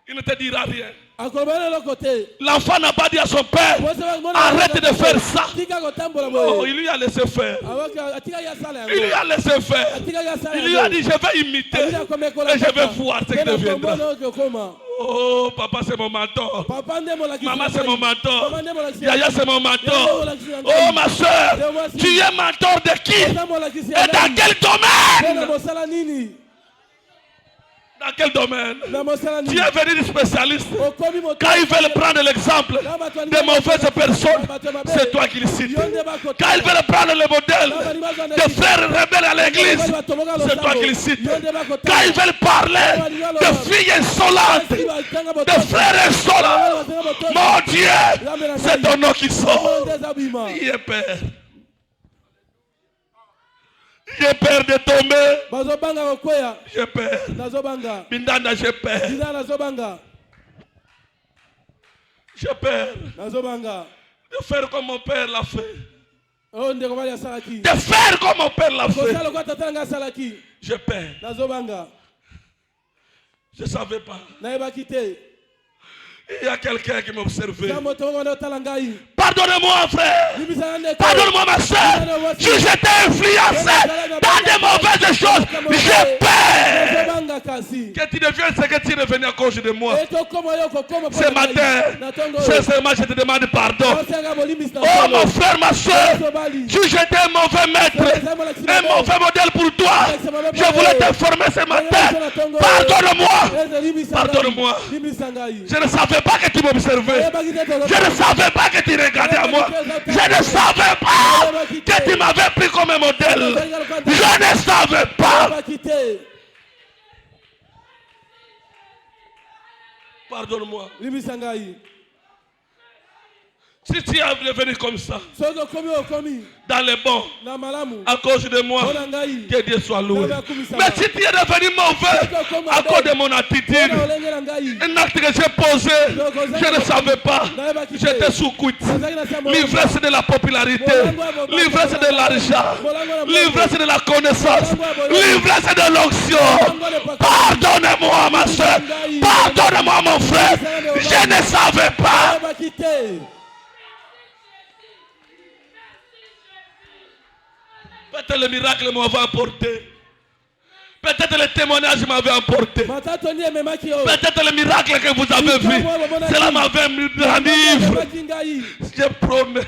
Il ne te dira rien. L'enfant n'a pas dit à son père, arrête de faire ça. Oh, il lui a laissé faire. Il lui a laissé faire. Il lui a dit, je vais imiter et je vais voir ce qui deviendra. Oh, papa c'est mon mentor. Maman c'est mon mentor. Yaya c'est mon mentor. Oh ma soeur, tu es mentor de qui? Et dans quel domaine? Dans quel domaine? Tu es venu spécialiste. Quand ils veulent prendre l'exemple de mauvaises personnes, c'est toi qui le cites. Quand ils veulent prendre le modèle de frères rebelles à l'église, c'est toi qui le cites. Quand ils veulent parler de filles insolentes, de frères insolents, mon Dieu, c'est ton nom qui sort. Il est père. J'ai peur de tomber. J'ai peur. Bindana, j'ai peur. J'ai peur de faire comme mon père l'a fait. De faire comme mon père l'a fait. J'ai peur. Je ne savais pas. Il y a quelqu'un qui m'observait. Pardonnez-moi, frère. Pardonne-moi, ma soeur. Si j'étais influencé dans des mauvaises choses, j'ai peur que tu deviennes ce que tu es devenu à cause de moi. Ce matin, sincèrement, je te demande pardon. Oh, mon frère, ma soeur, si j'étais un mauvais maître, un mauvais modèle pour toi, je voulais t'informer ce matin. Pardonne-moi. Pardonne-moi. Je ne savais pas que tu m'observais. Je ne savais pas que tu regardais à moi. Je ne savais pas que tu m'avais pris comme un modèle. Je ne savais pas. Pardonne-moi. Si tu es devenu comme ça, dans les bons, à cause de moi, que Dieu soit loué. Mais si tu es devenu mauvais, à cause de mon attitude, un acte que j'ai posé, je ne savais pas, j'étais sous coude. L'ivresse de la popularité, l'ivresse de l'argent, l'ivresse de la connaissance, l'ivresse de l'onction. Pardonnez-moi ma soeur, pardonnez-moi mon frère, je ne savais pas. Peut-être le miracle m'avait emporté. Peut-être le témoignage m'avait emporté. Peut-être le miracle que vous avez vu, cela m'avait rendu ivre. Je promets.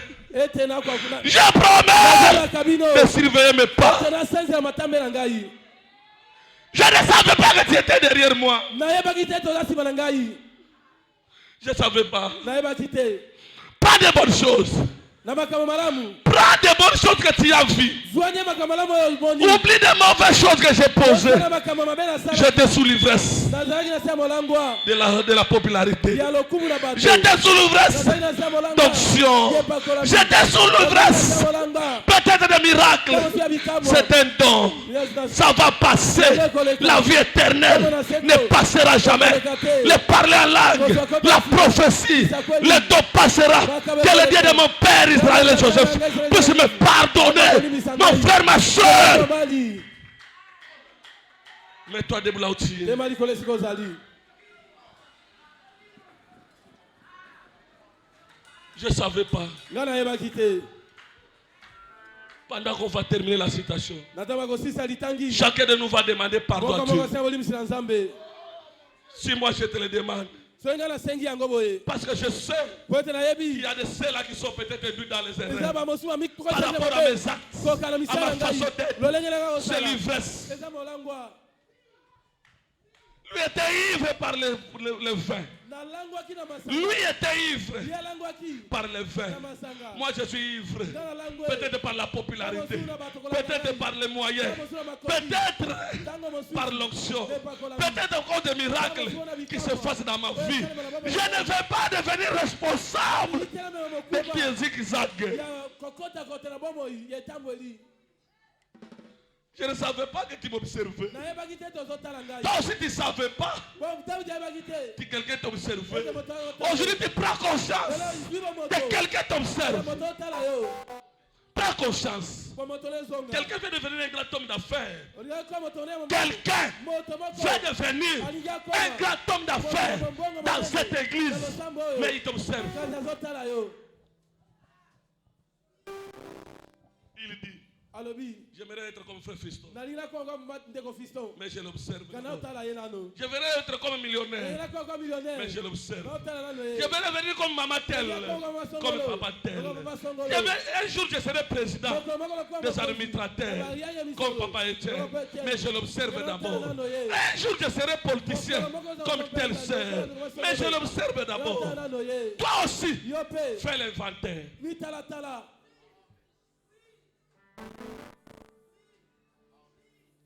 Je promets de surveiller mes pas. Je ne savais pas que tu étais derrière moi. Je ne savais pas. Pas de bonnes choses. Prends des bonnes choses que tu as vues. Oublie des mauvaises choses que j'ai posées. J'étais sous l'ivresse de la popularité. J'étais sous l'ivresse d'onction. J'étais sous l'ivresse peut-être de miracles. C'est un don. Ça va passer. La vie éternelle ne passera jamais. Le parler en langue, la prophétie, le don passera. Que le Dieu de mon Père Israël et Joseph puisse me pardonner, mon frère, ma soeur. Mets-toi debout là où tu es. Je ne savais pas. Pendant qu'on va terminer la citation, chacun de nous va demander pardon à Dieu. Si moi je te le demande, parce que je sais qu'il y a des ceux là qui sont peut-être induits dans les erreurs par rapport à mes actes, à ma façon d'être. C'est l'ivresse. Lui était ivre par le vin. Lui était ivre par le vin. Moi je suis ivre. Peut-être par la popularité. Peut-être par les moyens. Peut-être par l'onction. Peut-être encore des miracles qui se fassent dans ma vie. Je ne vais pas devenir responsable de qui est zigzag. Je ne savais pas que tu m'observais. Toi aussi tu ne savais pas que quelqu'un t'observait. Aujourd'hui tu prends conscience que quelqu'un t'observe. Prends conscience. Quelqu'un veut devenir un grand homme d'affaires. Quelqu'un veut devenir un grand homme d'affaires dans cette église. Mais il t'observe. Il dit, j'aimerais être comme frère Fiston. Mais je l'observe. Je voudrais être comme un millionnaire. Mais je l'observe. Je voudrais venir comme maman telle. Comme papa tel. Un jour je serai président des administrateurs. Comme papa Etienne. Mais je l'observe d'abord. Un jour je serai politicien. Comme telle sœur. Mais je l'observe d'abord. Toi aussi, fais l'inventaire.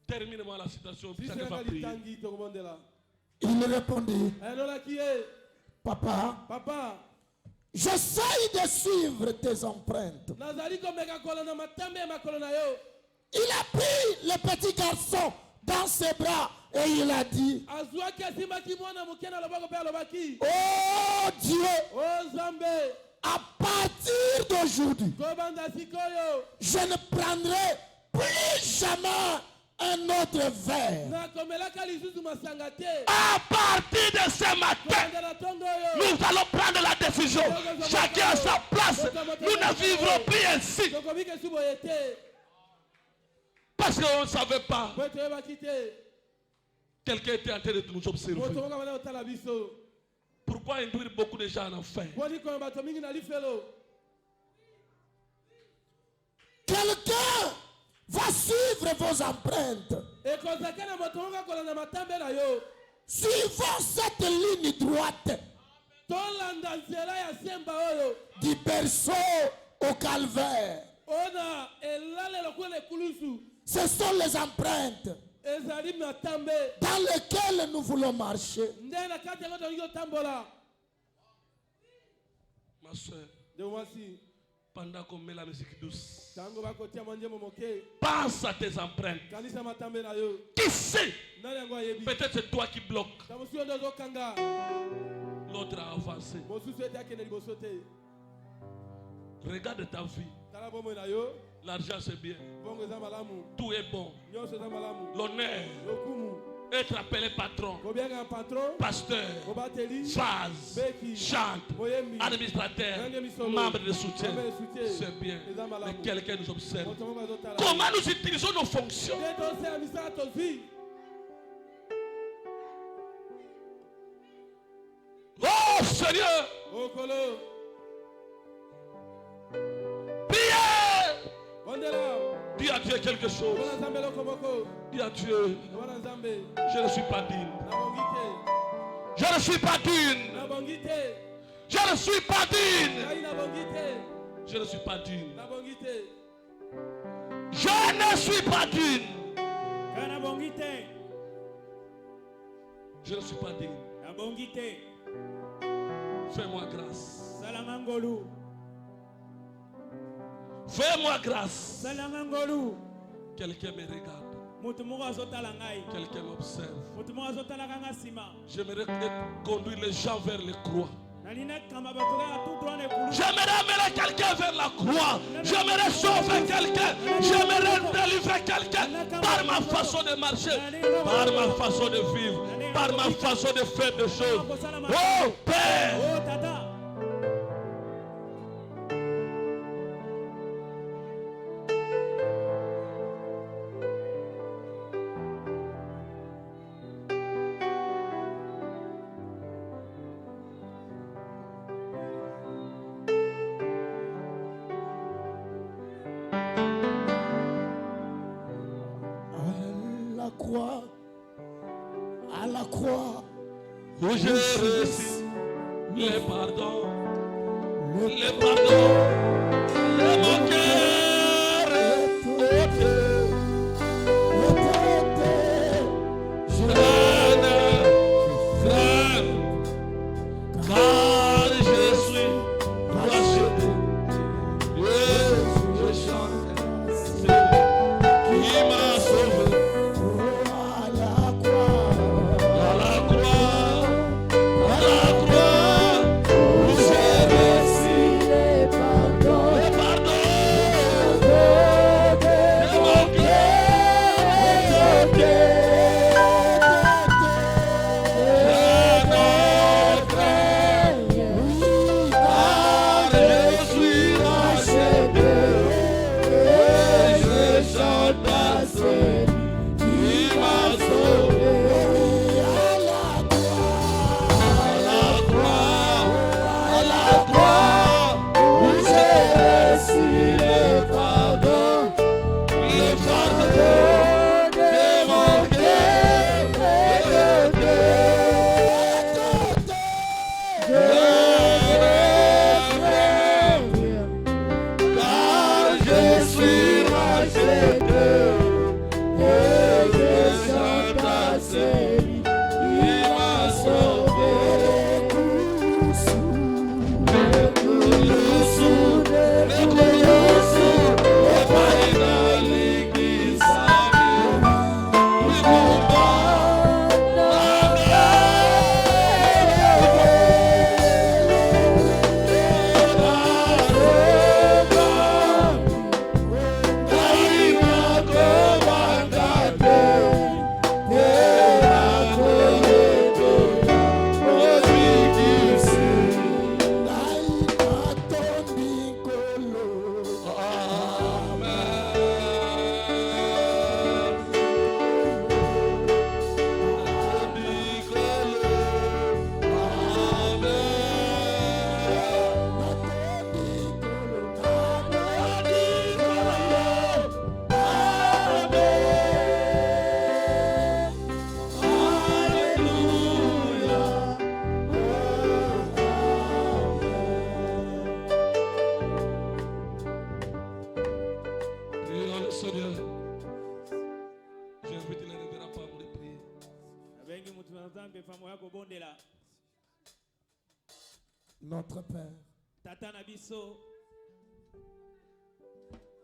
Termine-moi la citation. Il répondit, Papa, j'essaye de suivre tes empreintes. Il a pris le petit garçon dans ses bras et il a dit, oh Dieu, à partir d'aujourd'hui, je ne prendrai plus jamais un autre verre. À partir de ce matin, nous allons prendre la décision. Chacun à sa place. Nous ne vivrons plus ainsi. Parce qu'on ne savait pas. Quelqu'un était en train de nous observer. Pourquoi induire beaucoup de gens en enfer? Quelqu'un va suivre vos empreintes. Suivons cette ligne droite du berceau au calvaire. Ce sont les empreintes dans lesquelles nous voulons marcher. Ma soeur, Pendant qu'on met la musique douce, pense à tes empreintes. Qui sait? Peut-être c'est toi qui bloques. L'autre a avancé. Regarde ta vie. L'argent c'est bien. Tout est bon. L'honneur. Être appelé patron, pasteur, phase, chante, administrateur, membre de soutien. C'est bien. Mais quelqu'un nous observe. Comment nous utilisons nos fonctions? Oh Seigneur! Dis à Dieu quelque chose. Dis à Dieu, je ne suis pas digne. Je ne suis pas digne. Je ne suis pas digne. Je ne suis pas digne. Je ne suis pas digne. Je ne suis pas digne. Fais-moi grâce. Fais-moi grâce. Quelqu'un me regarde. Quelqu'un m'observe. J'aimerais conduire les gens vers les croix. J'aimerais amener quelqu'un vers la croix. J'aimerais sauver quelqu'un. J'aimerais délivrer quelqu'un par ma façon de marcher, par ma façon de vivre, par ma façon de faire des choses. Oh Père! À la croix, où j'ai reçu le pardon, le pardon de mon cœur ôté. Je ne crains, car je suis racheté. Je chante celui qui m'a sauvé. Notre Père,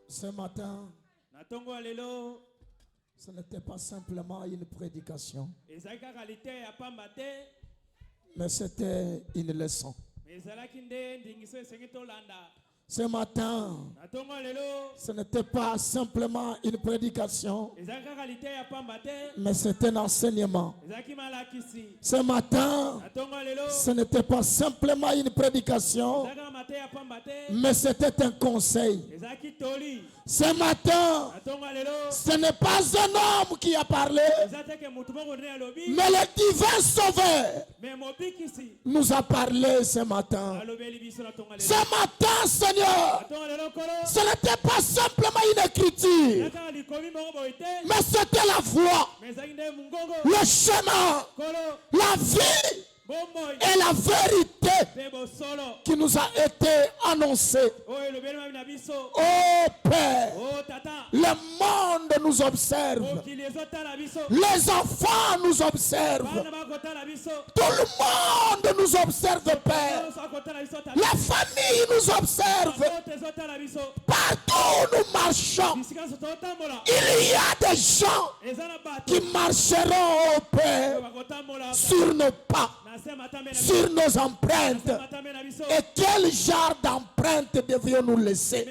Ce matin, ce n'était pas simplement une prédication, mais c'était une leçon. Ce matin, ce n'était pas simplement une prédication, mais c'était un enseignement. Ce matin, ce n'était pas simplement une prédication, mais c'était un conseil. Ce matin, ce n'est pas un homme qui a parlé, mais le divin Sauveur nous a parlé ce matin. Ce matin, Seigneur, ce n'était pas simplement une écriture, mais c'était la voie, le chemin, la vie et la vérité qui nous a été annoncée. Oh Père, le monde nous observe, les enfants nous observent, tout le monde nous observe, Père, la famille nous observe, partout où nous marchons, il y a des gens qui marcheront, oh Père, sur nos pas, sur nos empreintes. Et quel genre d'empreintes devions-nous laisser?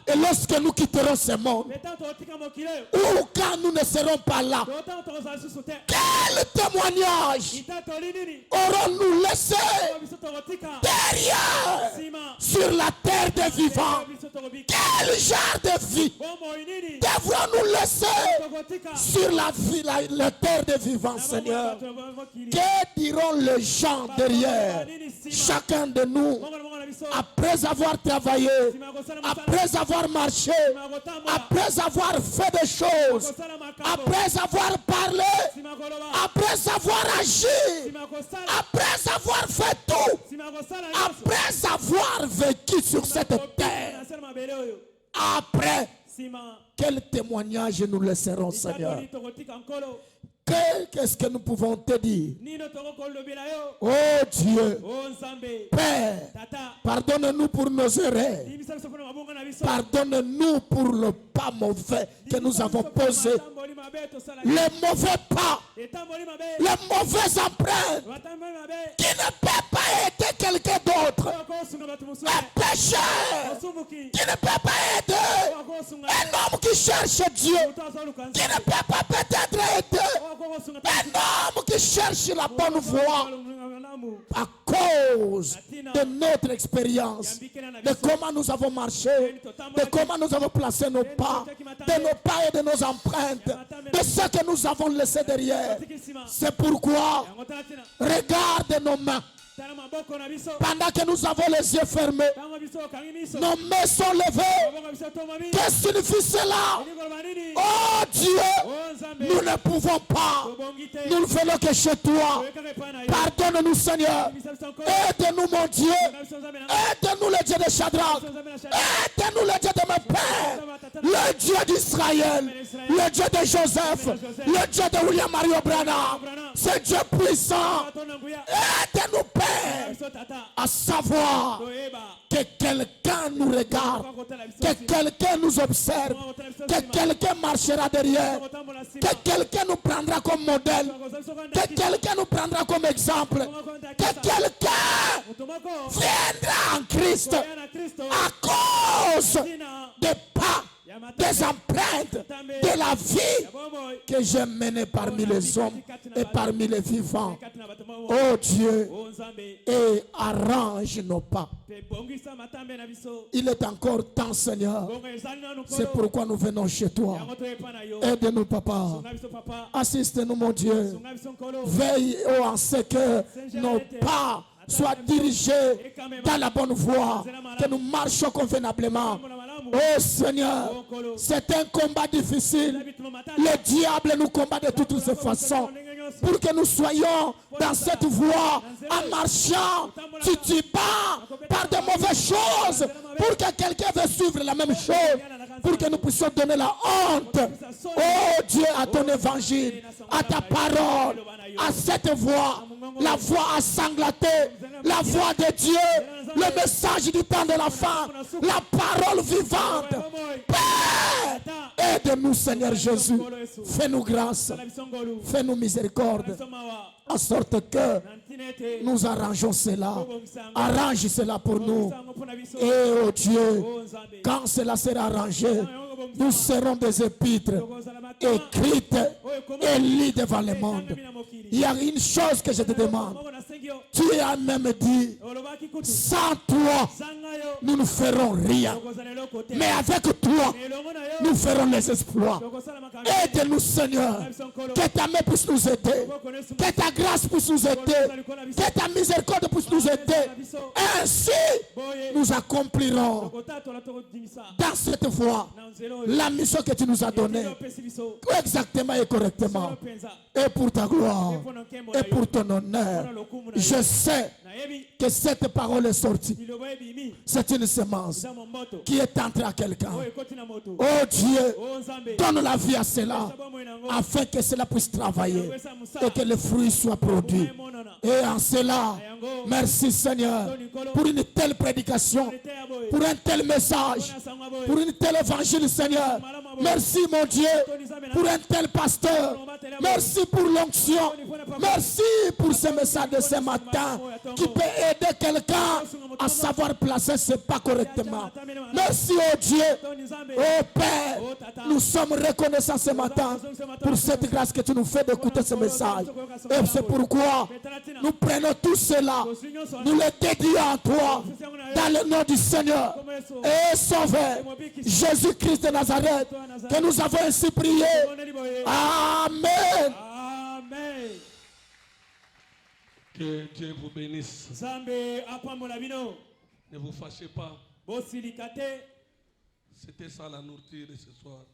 Et lorsque nous quitterons ce monde, ou quand nous ne serons pas là, quel témoignage aurons-nous laissé derrière sur la terre des vivants? Quel genre de vie devrons-nous laisser sur la terre des vivants, Seigneur? Que diront les gens derrière chacun de nous après avoir travaillé, après avoir marché, après avoir fait des choses, après avoir parlé, après avoir agi, après avoir fait tout, après avoir vécu sur cette terre? Après, quel témoignage nous laisserons, Seigneur? Qu'est-ce que nous pouvons te dire? Oh Dieu, Père, pardonne-nous pour nos erreurs. Pardonne-nous pour le pas mauvais que nous avons posé. Les mauvais pas, les mauvaises empreintes qui ne peuvent pas aider quelqu'un d'autre. Un pécheur qui ne peut pas aider. Un homme qui cherche Dieu qui ne peut pas peut-être aider. Un homme qui cherche la bonne voie à cause de notre expérience, de comment nous avons marché, de comment nous avons placé nos pas, de nos pas et de nos empreintes, de ce que nous avons laissé derrière. C'est pourquoi regarde nos mains. Pendant que nous avons les yeux fermés, nos mains sont levées. Que signifie cela? Oh Dieu, nous ne pouvons pas. Nous ne faisons que chez toi. Pardonne-nous, Seigneur. Aide-nous, mon Dieu. Aide-nous, le Dieu de Shadrach. Aide-nous, le Dieu de mon Père. Le Dieu d'Israël. Le Dieu de Joseph. Le Dieu de William Mario Branham. Ce Dieu puissant. Aide-nous, Père, à savoir que quelqu'un nous regarde, que quelqu'un nous observe, que quelqu'un marchera derrière, que quelqu'un nous prendra comme modèle, que quelqu'un nous prendra comme exemple, que quelqu'un viendra en Christ à cause des pas, des empreintes de la vie que j'ai menée parmi les hommes et parmi les vivants. Oh Dieu, et arrange nos pas. Il est encore temps, Seigneur. C'est pourquoi nous venons chez toi. Aide-nous, Papa. Assiste-nous, mon Dieu. Veille en ce que nos pas soient dirigés dans la bonne voie, que nous marchions convenablement. Oh Seigneur, c'est un combat difficile. Le diable nous combat de toutes ces façons pour que nous soyons dans cette voie en marchant titubant par de mauvaises choses, pour que quelqu'un veuille suivre la même chose. pour que nous puissions donner la honte, oh Dieu, à ton évangile, à ta parole, à cette voix, la voix assanglatée, la voix de Dieu, le message du temps de la fin, la parole vivante. Père, aide-nous, Seigneur Jésus. Fais-nous grâce, fais-nous miséricorde, en sorte que nous arrangeons cela. Arrange cela pour nous. Et oh Dieu, quand cela sera arrangé, nous serons des épîtres écrites et liées devant le monde. Il y a une chose que je te demande. Tu as même dit, sans toi, nous ne ferons rien. Mais avec toi, nous ferons les exploits. Aide-nous, Seigneur. Que ta main puisse nous aider. Que ta grâce puisse nous aider. Que ta miséricorde puisse nous aider. Ainsi, nous accomplirons dans cette voie la mission que tu nous as donnée. Exactement et correctement. Et pour ta gloire. Et pour ton honneur. Je sais que cette parole est sortie. C'est une semence qui est entrée à quelqu'un. Oh Dieu, donne la vie à cela afin que cela puisse travailler et que le fruit soit produit. Et en cela, merci Seigneur pour une telle prédication, pour un tel message, pour une telle évangile Seigneur. Merci mon Dieu pour un tel pasteur. Merci pour l'onction. Merci pour ce message de ce matin qui peut aider quelqu'un à savoir placer ses pas correctement. Merci oh Dieu, oh Père, nous sommes reconnaissants ce matin pour cette grâce que tu nous fais d'écouter ce message. Et c'est pourquoi nous prenons tout cela, nous le dédions à toi, dans le nom du Seigneur et Sauveur Jésus-Christ de Nazareth, que nous avons ainsi prié. Amen. Amen. Que Dieu vous bénisse. Ne vous fâchez pas. C'était ça la nourriture de ce soir.